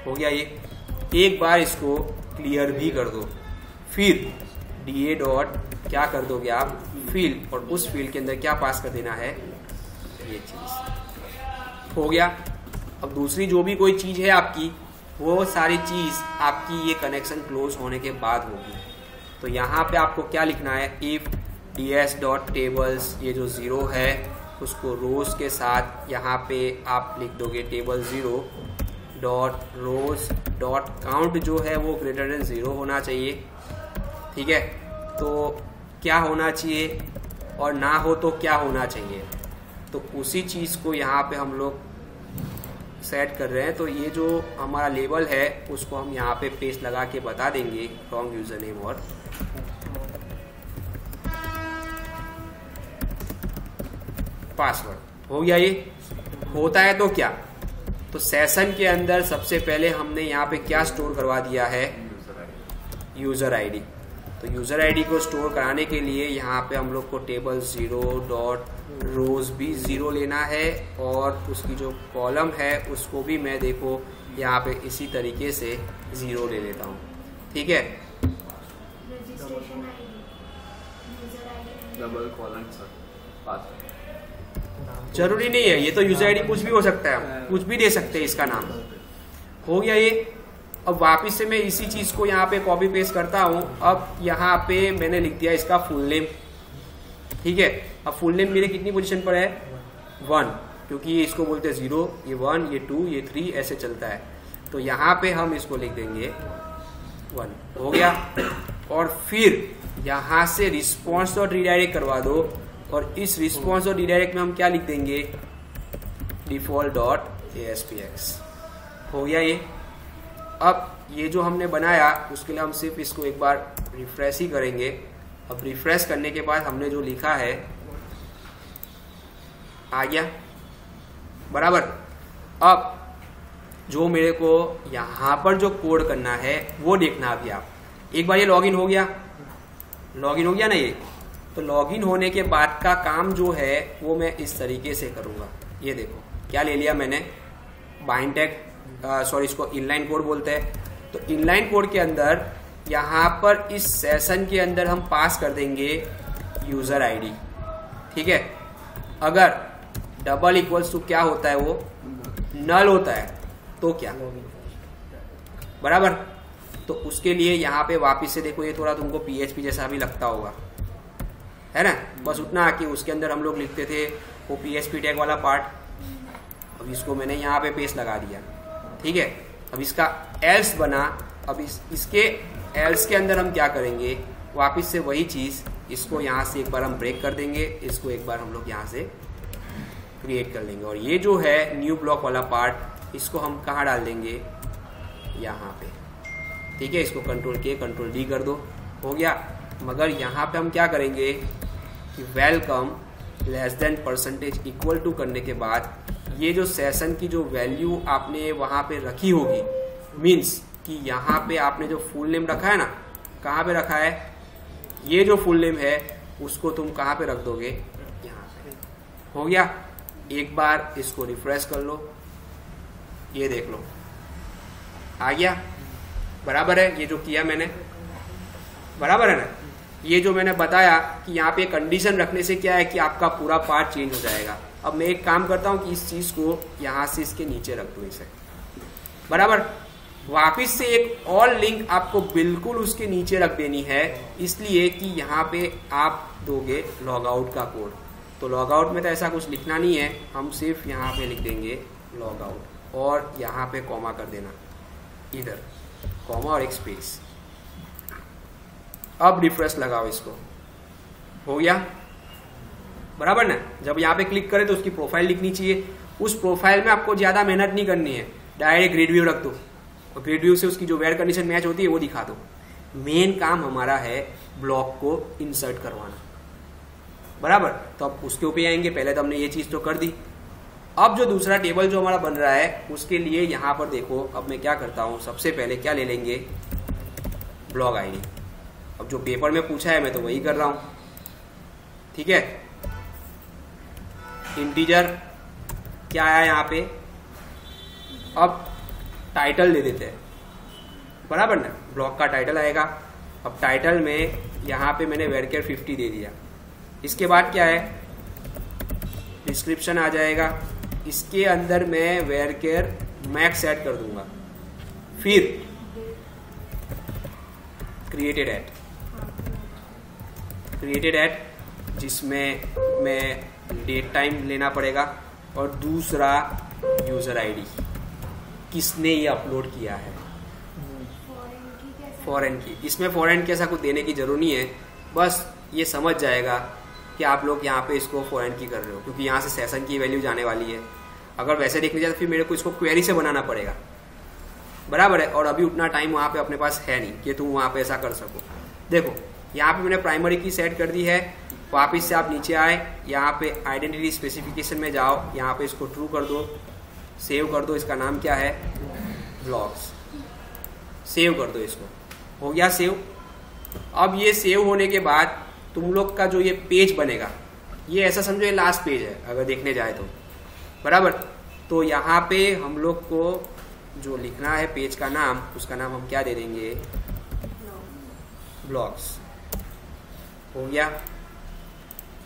हो गया ये। एक बार इसको क्लियर भी कर दो, फिर DA डॉट क्या कर दोगे आप, फील्ड, और उस फील्ड के अंदर क्या पास कर देना है, ये चीज। हो गया। अब दूसरी जो भी कोई चीज है आपकी, वो सारी चीज आपकी ये कनेक्शन क्लोज होने के बाद होगी। तो यहाँ पे आपको क्या लिखना है, इफ ds डॉट टेबल्स, ये जो 0 है उसको रोज के साथ यहाँ पे आप लिख दोगे टेबल 0 डॉट रोज डॉट काउंट, जो है वो ग्रेटर देन 0 होना चाहिए, ठीक है। तो क्या होना चाहिए और ना हो तो क्या होना चाहिए, तो उसी चीज़ को यहाँ पे हम लोग सेट कर रहे हैं। तो ये जो हमारा लेबल है उसको हम यहाँ पे पेस्ट लगा के बता देंगे, रॉन्ग यूजर नेम और पासवर्ड। हो गया। ये होता है तो क्या, तो सेशन के अंदर सबसे पहले हमने यहाँ पे क्या स्टोर करवा दिया है, यूजर आईडी। तो यूजर आईडी को स्टोर कराने के लिए यहाँ पे हम लोग को टेबल 0 डॉट रोज भी 0 लेना है, और उसकी जो कॉलम है उसको भी मैं देखो यहाँ पे इसी तरीके से 0 ले लेता हूँ, ठीक है। Registration ID, user ID, double colon sir password जरूरी नहीं है, ये तो यूजर आईडी कुछ भी हो सकता है, हम कुछ भी दे सकते हैं इसका नाम। हो गया ये। अब वापस से मैं इसी चीज को यहाँ पे कॉपी पेस्ट करता हूँ। अब यहाँ पे मैंने लिख दिया इसका फुल नेम, ठीक है। अब फुल नेम मेरे कितनी पोजीशन पर है 1, क्योंकि ये इसको बोलते हैं 0, ये 1, ये 2, ये 3 ऐसे चलता है। तो यहाँ पे हम इसको लिख देंगे 1, हो गया। और फिर यहाँ से रिस्पॉन्स डॉट रीडायरेक्ट करवा दो, और इस रिस्पॉन्स और रीडायरेक्ट में हम क्या लिख देंगे डिफॉल्ट डॉट ASPX, हो गया ये। अब ये जो हमने बनाया उसके लिए हम सिर्फ इसको एक बार रिफ्रेश ही करेंगे। अब रिफ्रेश करने के बाद हमने जो लिखा है आ गया बराबर। अब जो मेरे को यहाँ पर जो कोड करना है वो देखना। अभी आप एक बार ये लॉगिन हो गया, लॉगिन हो गया ना ये, तो लॉगिन होने के बाद का काम जो है वो मैं इस तरीके से करूंगा। ये देखो क्या ले लिया मैंने, बाइंड टैग, सॉरी इसको इनलाइन कोड बोलते हैं। तो इनलाइन कोड के अंदर यहाँ पर इस सेशन के अंदर हम पास कर देंगे यूजर आईडी, ठीक है। अगर डबल इक्वल्स टू क्या होता है, वो नल होता है, तो क्या बराबर। तो उसके लिए यहाँ पे वापस से देखो, ये थोड़ा तुमको PHP जैसा भी लगता होगा, है ना। बस उतना कि उसके अंदर हम लोग लिखते थे वो PHP टैग वाला पार्ट। अब इसको मैंने यहाँ पे पेस्ट लगा दिया, ठीक है। अब इसका एल्स बना। अब इसके एल्स के अंदर हम क्या करेंगे, वापस से वही चीज, इसको यहाँ से एक बार हम ब्रेक कर देंगे, इसको एक बार हम लोग यहाँ से क्रिएट कर लेंगे। और ये जो है न्यू ब्लॉक वाला पार्ट, इसको हम कहाँ डाल देंगे, यहाँ पे, ठीक है। इसको Ctrl+K Ctrl+D कर दो, हो गया। मगर यहाँ पे हम क्या करेंगे कि welcome less than percentage equal to करने के बाद ये जो सेशन की जो वैल्यू आपने वहां पे रखी होगी, मीन्स कि यहाँ पे आपने जो फुल नेम रखा है ना, कहाँ पे रखा है, ये जो फुल नेम है उसको तुम कहाँ पे रख दोगे, यहाँ पे, हो गया। एक बार इसको रिफ्रेश कर लो, ये देख लो आ गया, बराबर है। ये जो किया मैंने बराबर है ना। ये जो मैंने बताया कि यहाँ पे कंडीशन रखने से क्या है कि आपका पूरा पार्ट चेंज हो जाएगा। अब मैं एक काम करता हूँ कि इस चीज को यहाँ से इसके नीचे रख दूँ, इसे बराबर। वापिस से एक और लिंक आपको बिल्कुल उसके नीचे रख देनी है, इसलिए कि यहाँ पे आप दोगे लॉग आउट का कोड। तो लॉग आउट में तो ऐसा कुछ लिखना नहीं है, हम सिर्फ यहाँ पे लिख देंगे लॉग आउट, और यहाँ पे कॉमा कर देना, इधर कॉमा और एक स्पेस। अब रिफ्रेश लगाओ, इसको हो गया बराबर ना। जब यहाँ पे क्लिक करें तो उसकी प्रोफाइल लिखनी चाहिए। उस प्रोफाइल में आपको ज्यादा मेहनत नहीं करनी है, डायरेक्ट ग्रिड व्यू रख दो और ग्रिड व्यू से उसकी जो वेयर कंडीशन मैच होती है वो दिखा दो। मेन काम हमारा है ब्लॉक को इंसर्ट करवाना, बराबर। तो अब उसके ऊपर आएंगे, पहले तो हमने ये चीज तो कर दी। अब जो दूसरा टेबल जो हमारा बन रहा है उसके लिए यहाँ पर देखो, अब मैं क्या करता हूँ, सबसे पहले क्या ले लेंगे, ब्लॉग आईडी। अब जो पेपर में पूछा है मैं तो वही कर रहा हूं, ठीक है। इंटीजर क्या आया यहाँ पे, अब टाइटल दे देते हैं, बराबर ना। ब्लॉक का टाइटल आएगा। अब टाइटल में यहाँ पे मैंने वेरकेयर 50 दे दिया। इसके बाद क्या है, डिस्क्रिप्शन आ जाएगा। इसके अंदर मैं वेरकेयर मैक्स ऐड कर दूंगा। फिर क्रिएटेड एट, जिसमें मैं डेट टाइम लेना पड़ेगा, और दूसरा यूजर आईडी, किसने ये अपलोड किया है, फॉरेन की। इसमें फॉरेन की ऐसा कुछ देने की जरूरत नहीं है, बस ये समझ जाएगा कि आप लोग यहाँ पे इसको फॉरेन की कर रहे हो, क्योंकि यहाँ से सेशन की वैल्यू जाने वाली है। अगर वैसे देखने जाए तो फिर मेरे को इसको क्वेरी से बनाना पड़ेगा, बराबर है। और अभी उतना टाइम वहां पे अपने पास है नहीं कि तुम वहां पे ऐसा कर सको। देखो यहाँ पे मैंने प्राइमरी की सेट कर दी है। वापिस से आप नीचे आए, यहाँ पे आइडेंटिटी स्पेसिफिकेशन में जाओ, यहाँ पे इसको ट्रू कर दो, सेव कर दो। इसका नाम क्या है, ब्लॉग्स। सेव कर दो इसको, हो गया सेव। अब ये सेव होने के बाद तुम लोग का जो ये पेज बनेगा, ये ऐसा समझो ये लास्ट पेज है अगर देखने जाए तो, बराबर। तो यहाँ पे हम लोग को जो लिखना है पेज का नाम, उसका नाम हम क्या दे देंगे, ब्लॉग्स। हो गया,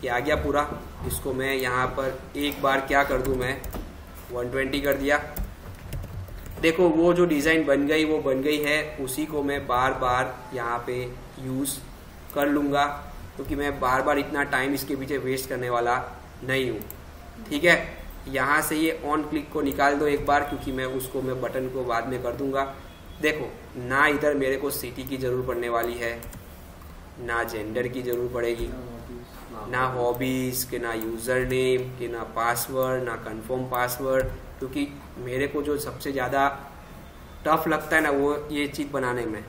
ये आ गया पूरा। इसको मैं यहाँ पर एक बार क्या कर दूं, मैं 120 कर दिया। देखो वो जो डिज़ाइन बन गई वो बन गई है, उसी को मैं बार बार यहाँ पे यूज़ कर लूँगा, क्योंकि मैं बार बार इतना टाइम इसके पीछे वेस्ट करने वाला नहीं हूँ। ठीक है, यहाँ से ये ऑन क्लिक को निकाल दो एक बार, क्योंकि मैं बटन को बाद में कर दूंगा। देखो ना इधर मेरे को सिटी की जरूरत पड़ने वाली है, ना जेंडर की जरूरत पड़ेगी, ना हॉबीज के, ना यूजर नेम के, ना पासवर्ड, ना कंफर्म पासवर्ड, क्योंकि मेरे को जो सबसे ज़्यादा टफ लगता है ना वो ये चीज़ बनाने में,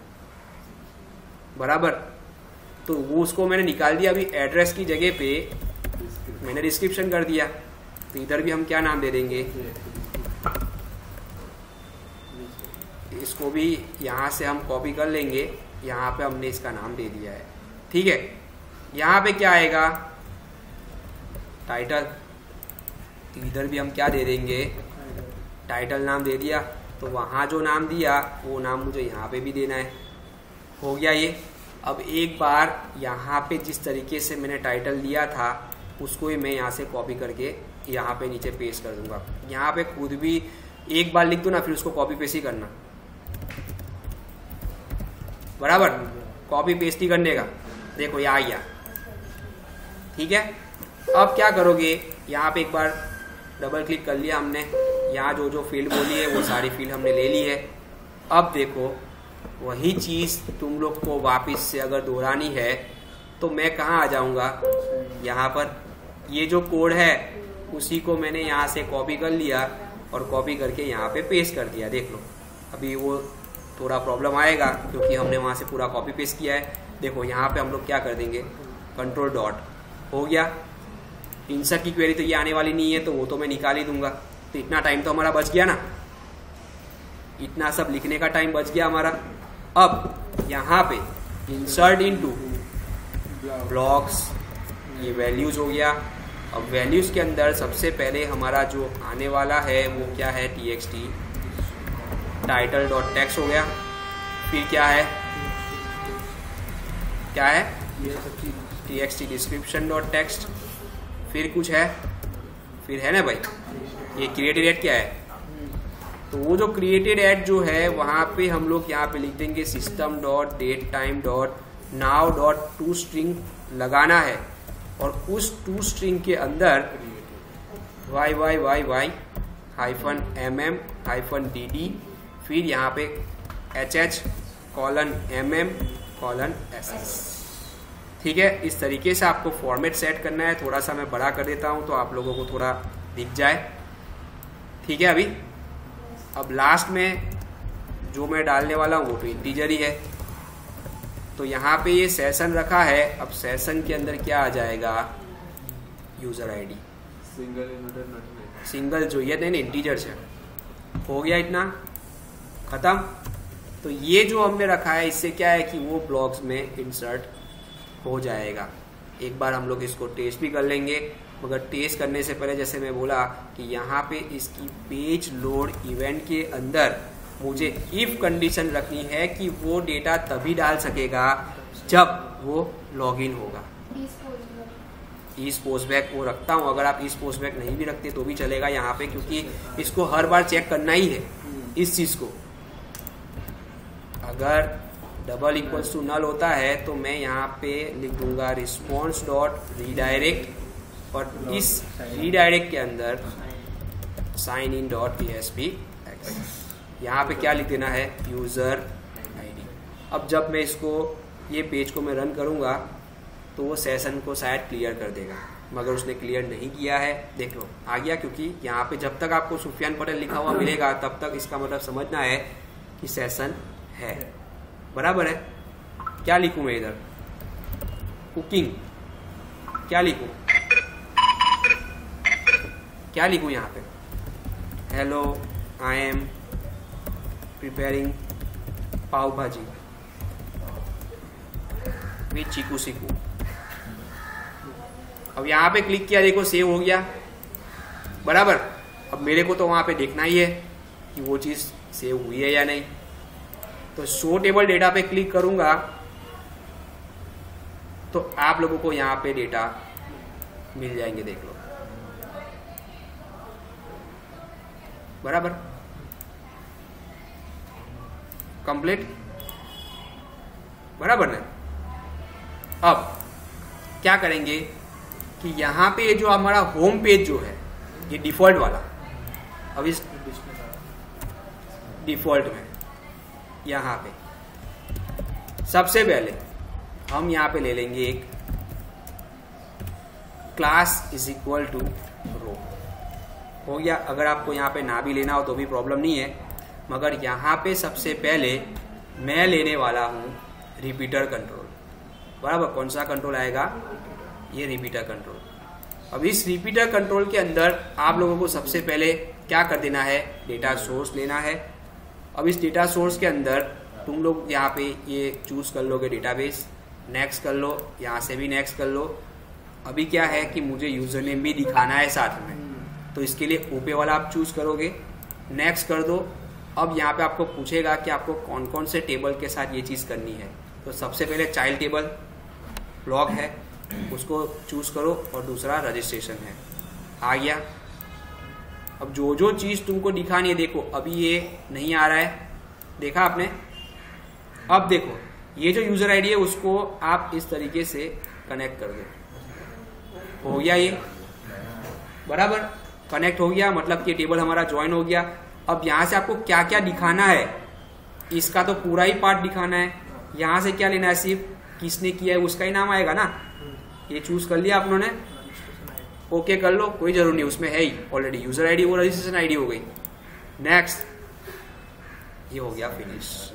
बराबर। तो वो उसको मैंने निकाल दिया। अभी एड्रेस की जगह पे मैंने डिस्क्रिप्शन कर दिया, तो इधर भी हम क्या नाम दे देंगे, इसको भी यहाँ से हम कॉपी कर लेंगे, यहाँ पे हमने इसका नाम दे दिया है। ठीक है, यहाँ पे क्या आएगा, टाइटल, तो इधर भी हम क्या दे देंगे, टाइटल नाम दे दिया। तो वहाँ जो नाम दिया वो नाम मुझे यहाँ पे भी देना है। हो गया ये। अब एक बार यहाँ पे जिस तरीके से मैंने टाइटल दिया था उसको ही मैं यहाँ से कॉपी करके यहाँ पे नीचे पेस्ट कर दूंगा। यहाँ पे खुद भी एक बार लिख दो ना, फिर उसको कॉपी पेस्ट ही करना, बराबर, कॉपी पेस्ट ही करने का। देखो ये आ गया। ठीक है, अब क्या करोगे, यहाँ पे एक बार डबल क्लिक कर लिया हमने, यहाँ जो जो फील्ड बोली है वो सारी फील्ड हमने ले ली है। अब देखो वही चीज़ तुम लोग को वापस से अगर दोहरानी है तो मैं कहाँ आ जाऊँगा, यहाँ पर ये जो कोड है उसी को मैंने यहाँ से कॉपी कर लिया और कॉपी करके यहाँ पे पेस्ट कर दिया। देख लो अभी वो थोड़ा प्रॉब्लम आएगा क्योंकि हमने वहाँ से पूरा कॉपी पेस्ट किया है। देखो यहाँ पे हम लोग क्या कर देंगे, कंट्रोल डॉट, हो गया। इंसर्ट की क्वेरी तो ये आने वाली नहीं है तो वो तो मैं निकाल ही दूंगा। तो इतना टाइम तो हमारा बच गया ना, इतना सब लिखने का टाइम बच गया हमारा। अब यहाँ पे इंसर्ट इनटू ब्लॉक्स, ये वैल्यूज हो गया। अब वैल्यूज के अंदर सबसे पहले हमारा जो आने वाला है वो क्या है, txt टाइटल डॉट टेक्स्ट हो गया। फिर क्या है, क्या है, txt डिस्क्रिप्शन डॉट टेक्स्ट। फिर कुछ है, फिर है ना भाई, ये क्रिएटेड एड क्या है, तो वो जो क्रिएटेड एड जो है वहां पे हम लोग यहाँ पे लिख देंगे system dot date time dot now dot to string लगाना है। और उस टू स्ट्रिंग के अंदर YYYY hyphen MM hyphen DD, फिर यहाँ पे HH colon MM colon SS। ठीक है, इस तरीके से आपको फॉर्मेट सेट करना है। थोड़ा सा मैं बड़ा कर देता हूँ तो आप लोगों को थोड़ा दिख जाए। ठीक है, अभी अब लास्ट में जो मैं डालने वाला हूँ वो तो इंटीजर ही है। तो यहाँ पे ये सेशन रखा है, अब सेशन के अंदर क्या आ जाएगा, यूजर आईडी, सिंगल जो ये नहीं इंटीजर से। हो गया, इतना खत्म। तो ये जो हमने रखा है इससे क्या है कि वो ब्लॉग्स में इंसर्ट हो जाएगा। एक बार हम लोग इसको टेस्ट भी कर लेंगे, मगर टेस्ट करने से पहले जैसे मैं बोला कि यहाँ पे इसकी पेज लोड इवेंट के अंदर मुझे इफ कंडीशन रखनी है कि वो डेटा तभी डाल सकेगा जब वो लॉगिन होगा। इस पोस्टबैक वो रखता हूँ, अगर आप इस पोस्टबैक नहीं भी रखते तो भी चलेगा यहाँ पे, क्योंकि इसको हर बार चेक करना ही है इस चीज को। अगर डबल इक्वल्स टू नल होता है तो मैं यहाँ पे लिख दूंगा रिस्पॉन्स डॉट रीडायरेक्ट, और इस रीडायरेक्ट के अंदर साइन इन डॉट PHP। यहाँ पे क्या लिख देना है, यूजर आईडी। अब जब मैं इसको ये पेज को मैं रन करूँगा तो वो सेशन को शायद क्लियर कर देगा, मगर उसने क्लियर नहीं किया है। देख लो आ गया, क्योंकि यहाँ पे जब तक आपको सुफियान पटेल लिखा हुआ मिलेगा तब तक इसका मतलब समझना है कि सेशन है, बराबर है। क्या लिखूं मैं इधर, कुकिंग, क्या लिखूं, क्या लिखूं यहाँ पे, हेलो आई एम प्रिपेयरिंग पाव भाजी विथ चीकू सीकू। अब यहाँ पे क्लिक किया, देखो सेव हो गया, बराबर। अब मेरे को तो वहां पे देखना ही है कि वो चीज सेव हुई है या नहीं। तो शो टेबल डेटा पे क्लिक करूंगा तो आप लोगों को यहाँ पे डेटा मिल जाएंगे, देख लो, बराबर कंप्लीट, बराबर ना। अब क्या करेंगे कि यहाँ पे जो हमारा होम पेज जो है ये डिफॉल्ट वाला, अब इस डिफॉल्ट में यहाँ पे सबसे पहले हम यहाँ पे ले लेंगे एक क्लास इज इक्वल टू रो, हो गया। अगर आपको यहाँ पे ना भी लेना हो तो भी प्रॉब्लम नहीं है, मगर यहाँ पे सबसे पहले मैं लेने वाला हूँ रिपीटर कंट्रोल, बराबर। कौन सा कंट्रोल आएगा? ये रिपीटर कंट्रोल। अब इस रिपीटर कंट्रोल के अंदर आप लोगों को सबसे पहले क्या कर देना है? डेटा सोर्स लेना है। अब इस डेटा सोर्स के अंदर तुम लोग यहाँ पे ये चूज कर लोगे डेटाबेस, नेक्स्ट कर लो, यहाँ से भी नेक्स्ट कर लो। अभी क्या है कि मुझे यूजर नेम भी दिखाना है साथ में, तो इसके लिए ओपे वाला आप चूज करोगे, नेक्स्ट कर दो। अब यहाँ पे आपको पूछेगा कि आपको कौन कौन से टेबल के साथ ये चीज करनी है। तो सबसे पहले चाइल्ड टेबल ब्लॉक है, उसको चूज करो, और दूसरा रजिस्ट्रेशन है, आ गया। अब जो जो चीज तुमको दिखानी है, देखो अभी ये नहीं आ रहा है, देखा आपने। अब देखो ये जो यूजर आईडी है उसको आप इस तरीके से कनेक्ट कर दो, हो गया ये, बराबर कनेक्ट हो गया, मतलब कि टेबल हमारा ज्वाइन हो गया। अब यहाँ से आपको क्या क्या दिखाना है, इसका तो पूरा ही पार्ट दिखाना है। यहाँ से क्या लेना है? सिर्फ किसने किया है उसका ही नाम आएगा ना। ये चूज कर लिया आप लोगों ने, ओके कर लो, कोई जरूर नहीं, उसमें है ही ऑलरेडी यूजर आईडी, वो रजिस्ट्रेशन आईडी हो गई। नेक्स्ट, ये हो गया फिनिश,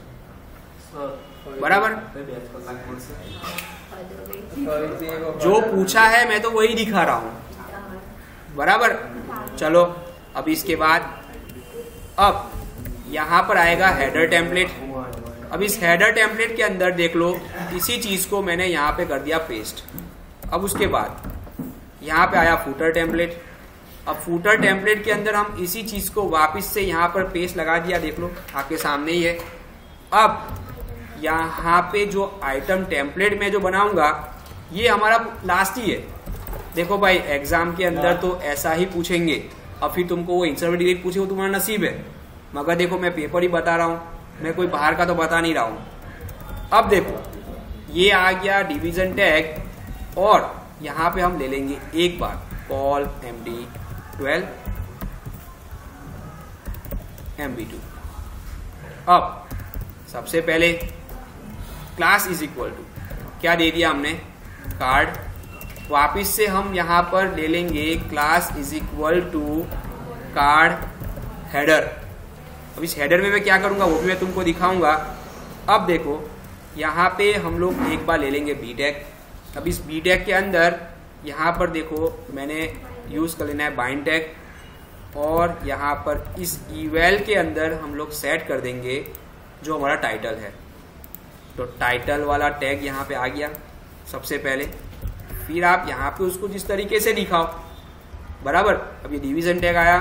बराबर। जो पूछा है मैं तो वही दिखा रहा हूं, बराबर। चलो अब इसके बाद अब यहां पर आएगा हेडर टेम्पलेट। अब इस हेडर टेम्पलेट के अंदर देख लो, इसी चीज को मैंने यहां पे कर दिया पेस्ट। अब उसके बाद यहाँ पे आया फूटर टेम्पलेट। अब फूटर टेम्पलेट के अंदर हम इसी चीज को वापस से यहाँ पर पेस्ट लगा दिया, देख लो आपके सामने ही है। अब यहाँ पे जो आइटम टेम्पलेट में जो बनाऊंगा ये हमारा लास्ट ही है। देखो भाई एग्जाम के अंदर तो ऐसा ही पूछेंगे, अब फिर तुमको वो इंसर्ट डिलीट पूछे वो तुम्हारा नसीब है, मगर देखो मैं पेपर ही बता रहा हूँ, मैं कोई बाहर का तो बता नहीं रहा हूँ। अब देखो ये आ गया डिवीजन टैग, और यहाँ पे हम ले लेंगे एक बार कॉल md12 mb2। अब सबसे पहले क्लास इज इक्वल टू क्या दे दिया हमने? कार्ड। वापिस से हम यहाँ पर ले लेंगे class is equal to card header. अब इस हेडर में मैं क्या करूंगा वो भी मैं तुमको दिखाऊंगा। अब देखो यहाँ पे हम लोग एक बार ले लेंगे बी टैग। अब इस बी टैग के अंदर यहाँ पर देखो मैंने यूज कर लेना है बाइंड टैग, और यहाँ पर इस इवेल के अंदर हम लोग सेट कर देंगे जो हमारा टाइटल है। तो टाइटल वाला टैग यहाँ पे आ गया सबसे पहले, फिर आप यहाँ पे उसको जिस तरीके से दिखाओ, बराबर। अब ये डिवीजन टैग आया,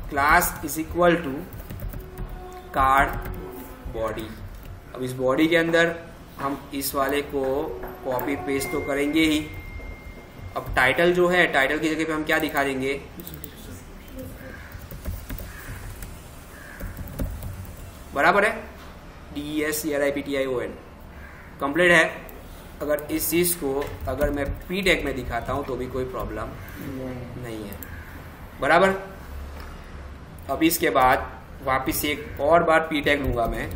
class is equal to card body. अब इस बॉडी के अंदर हम इस वाले को कॉपी पेस्ट तो करेंगे ही। अब टाइटल जो है, टाइटल की जगह पे हम क्या दिखा देंगे? बराबर है, DESCRIPTION कंप्लीट है। अगर इस चीज को अगर मैं पी टैग में दिखाता हूं तो भी कोई प्रॉब्लम नहीं है, बराबर। अब इसके बाद वापिस एक और बार पी टैग लूंगा मैं,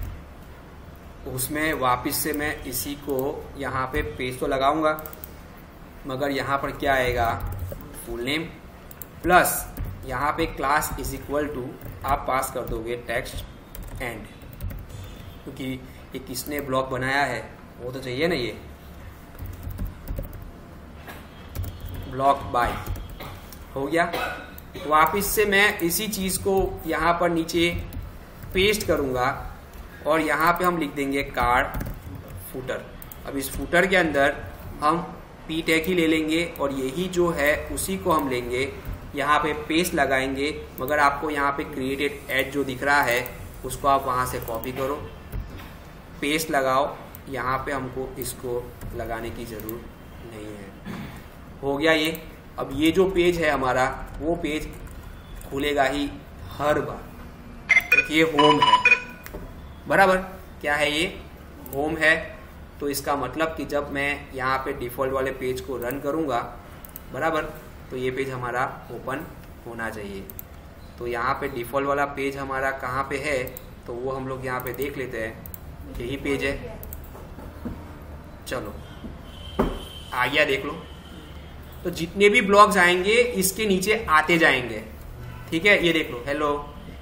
उसमें वापिस से मैं इसी को यहाँ पे पेज तो लगाऊंगा, मगर यहाँ पर क्या आएगा? फुल नेम प्लस यहाँ पे क्लास इज इक्वल टू आप पास कर दोगे टेक्स्ट एंड, क्योंकि ये किसने ब्लॉक बनाया है वो तो चाहिए ना। ये ब्लॉक बाय हो गया। वापिस से मैं इसी चीज को यहाँ पर नीचे पेस्ट करूंगा, और यहाँ पे हम लिख देंगे कार्ड फुटर। अब इस फुटर के अंदर हम पी टैग ही ले लेंगे, और यही जो है उसी को हम लेंगे, यहाँ पे पेस्ट लगाएंगे, मगर आपको यहाँ पे क्रिएटेड एड जो दिख रहा है उसको आप वहाँ से कॉपी करो, पेस्ट लगाओ। यहाँ पे हमको इसको लगाने की ज़रूरत नहीं है। हो गया ये। अब ये जो पेज है हमारा, वो पेज खुलेगा ही हर बार, क्योंकि ये होम है। बराबर, क्या है ये? होम है। तो इसका मतलब कि जब मैं यहाँ पे डिफ़ॉल्ट वाले पेज को रन करूँगा, बराबर, तो ये पेज हमारा ओपन होना चाहिए। तो यहाँ पे डिफ़ॉल्ट वाला पेज हमारा कहाँ पे है, तो वो हम लोग यहाँ पे देख लेते हैं। यही पेज है। चलो आ गया, देख लो। तो जितने भी ब्लॉग्स आएंगे इसके नीचे आते जाएंगे। ठीक है, ये देख लो, हेलो,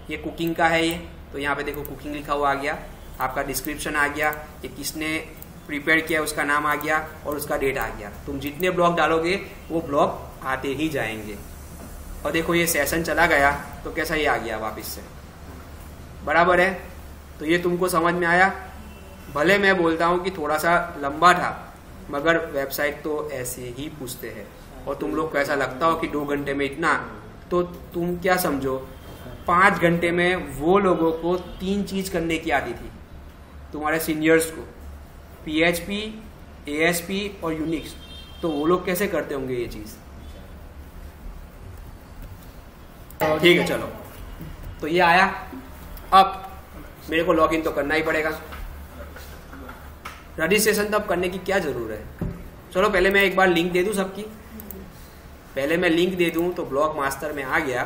ये कुकिंग का है ये, तो यहाँ पे देखो कुकिंग लिखा हुआ आ गया, आपका डिस्क्रिप्शन आ गया, ये किसने प्रिपेयर किया उसका नाम आ गया और उसका डेट आ गया। तुम जितने ब्लॉग डालोगे वो ब्लॉग आते ही जाएंगे। और देखो ये सेशन चला गया तो कैसा ये आ गया वापस से। बराबर है। तो ये तुमको समझ में आया। भले मैं बोलता हूँ कि थोड़ा सा लंबा था, मगर वेबसाइट तो ऐसे ही पूछते हैं। और तुम लोग को ऐसा लगता हो कि 2 घंटे में इतना, तो तुम क्या समझो, 5 घंटे में वो लोगों को 3 चीज करने की आती थी, तुम्हारे सीनियर्स को, PHP, ASP और यूनिक्स। तो वो लोग कैसे करते होंगे ये चीज? ठीक है, चलो। तो ये आया। अब मेरे को लॉगिन तो करना ही पड़ेगा। रजिस्ट्रेशन तब करने की क्या जरूरत है? चलो पहले मैं एक बार लिंक दे दूं सबकी। पहले मैं लिंक दे दूं तो ब्लॉग मास्टर में आ गया।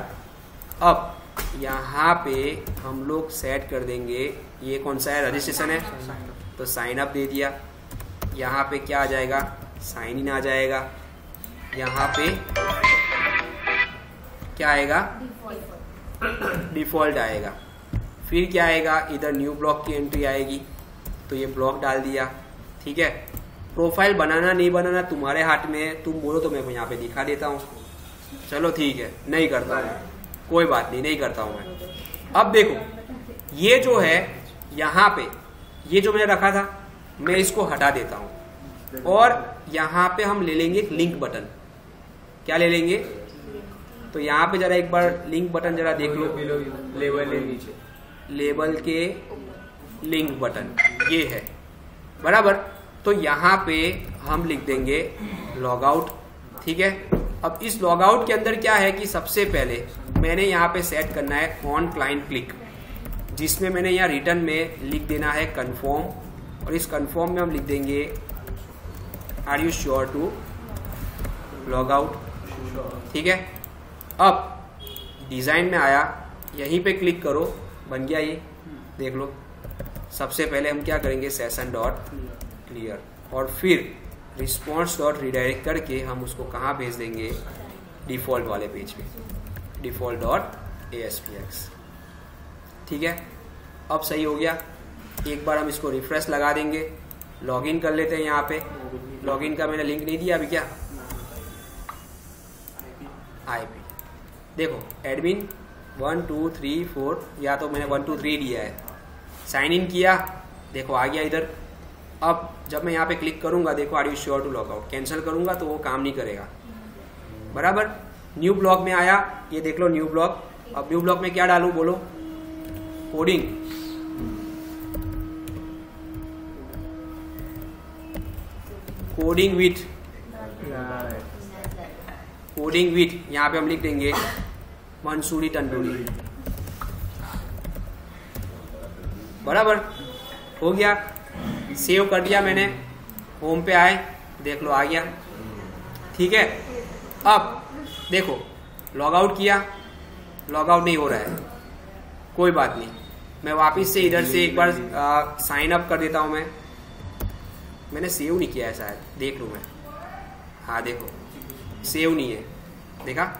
अब यहाँ पे हम लोग सेट कर देंगे, ये कौन सा है? रजिस्ट्रेशन है, तो साइन अप दे दिया। यहाँ पे क्या आ जाएगा? साइन इन आ जाएगा। यहाँ पे क्या आएगा? डिफॉल्ट आएगा। फिर क्या आएगा? इधर न्यू ब्लॉग की एंट्री आएगी, तो ये ब्लॉग डाल दिया। ठीक है, प्रोफाइल बनाना नहीं बनाना तुम्हारे हाथ में है, तुम बोलो तो मैं यहाँ पे दिखा देता हूँ। चलो ठीक है, नहीं करता हूँ, कोई बात नहीं, नहीं करता हूँ मैं। अब देखो ये जो है यहाँ पे, ये जो मैंने रखा था, मैं इसको हटा देता हूँ और यहाँ पे हम ले लेंगे लिंक बटन। क्या ले लेंगे? तो यहाँ पे जरा एक बार लिंक बटन जरा देख लो। लेवल है नीचे, लेबल के लिंक बटन ये है। बराबर। तो यहाँ पे हम लिख देंगे लॉग आउट। ठीक है। अब इस लॉग आउट के अंदर क्या है कि सबसे पहले मैंने यहाँ पे सेट करना है ऑन क्लाइंट क्लिक, जिसमें मैंने यहाँ रिटर्न में लिख देना है कंफर्म। और इस कंफर्म में हम लिख देंगे are you sure to log out. ठीक है। अब डिजाइन में आया, यहीं पे क्लिक करो, बन गया ये, देख लो। सबसे पहले हम क्या करेंगे? सेशन डॉट क्लियर, और फिर रिस्पॉन्स डॉट रिडायरेक्ट करके हम उसको कहाँ भेज देंगे? डिफॉल्ट वाले पेज पे, डिफॉल्ट डॉट ASPX। ठीक है, अब सही हो गया। एक बार हम इसको रिफ्रेश लगा देंगे, लॉगिन कर लेते हैं। यहाँ पे लॉगिन का मैंने लिंक नहीं दिया अभी, क्या IP देखो, एडमिन 1 2 3 4, या तो मैंने 1 2 3 दिया है। साइन इन किया, देखो आ गया इधर। अब जब मैं यहाँ पे क्लिक करूंगा, देखो are you sure to log out, cancel करूंगा तो वो काम नहीं करेगा। बराबर। न्यू ब्लॉग में आया, ये देख लो न्यू ब्लॉग। अब न्यू ब्लॉग में क्या डालूं? बोलो। Coding, coding with, coding with, यहाँ पे हम लिख देंगे मंसूरी तंदूरी। बराबर हो गया। सेव कर दिया मैंने, होम पे आए, देख लो आ गया। ठीक है। अब देखो लॉग आउट किया, लॉग आउट नहीं हो रहा है, कोई बात नहीं। मैं वापस से इधर से एक बार साइन अप कर देता हूं। मैंने सेव नहीं किया है शायद, देख लूं मैं। हाँ देखो सेव नहीं है, देखा।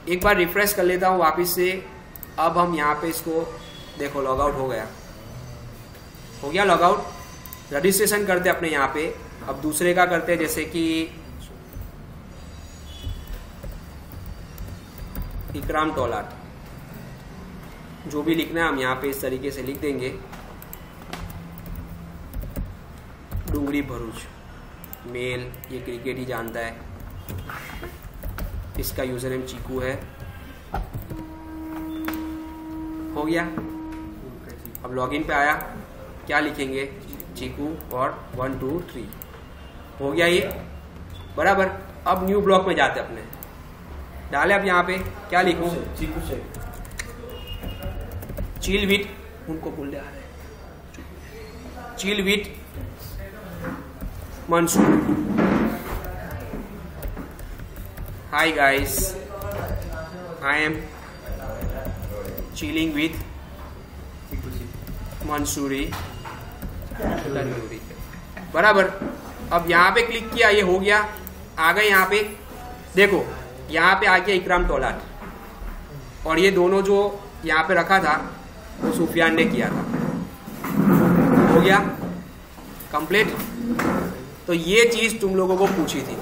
एक बार रिफ्रेश कर लेता हूं वापस से। अब हम यहाँ पे इसको देखो, लॉग आउट हो गया, हो गया लॉग आउट। रजिस्ट्रेशन करते अपने यहाँ पे। अब दूसरे का करते, जैसे कि इकराम टोलाट, जो भी लिखना है हम यहाँ पे इस तरीके से लिख देंगे। डूंगरी भरूच, मेल, ये क्रिकेट ही जानता है। इसका यूजर नेम चीकू है। हो गया। अब लॉगिन पे आया, क्या लिखेंगे, चीकू और 1 2 3 हो गया ये बराबर। अब न्यू ब्लॉक में जाते अपने, डाले अब यहाँ पे क्या लिखूं, चीकू से चिल विथ, उनको बोल रहा है chill with Mansoor. Hi guys, I am chilling with Mansoori tandoori बराबर। अब यहाँ पे क्लिक किया, ये हो गया। आ गए यहाँ पे, देखो यहाँ पे आ गया इकराम टोलाट, और ये दोनों जो यहाँ पे रखा था वो सुफियान ने किया था। हो गया कंप्लीट। तो ये चीज तुम लोगों को पूछी थी।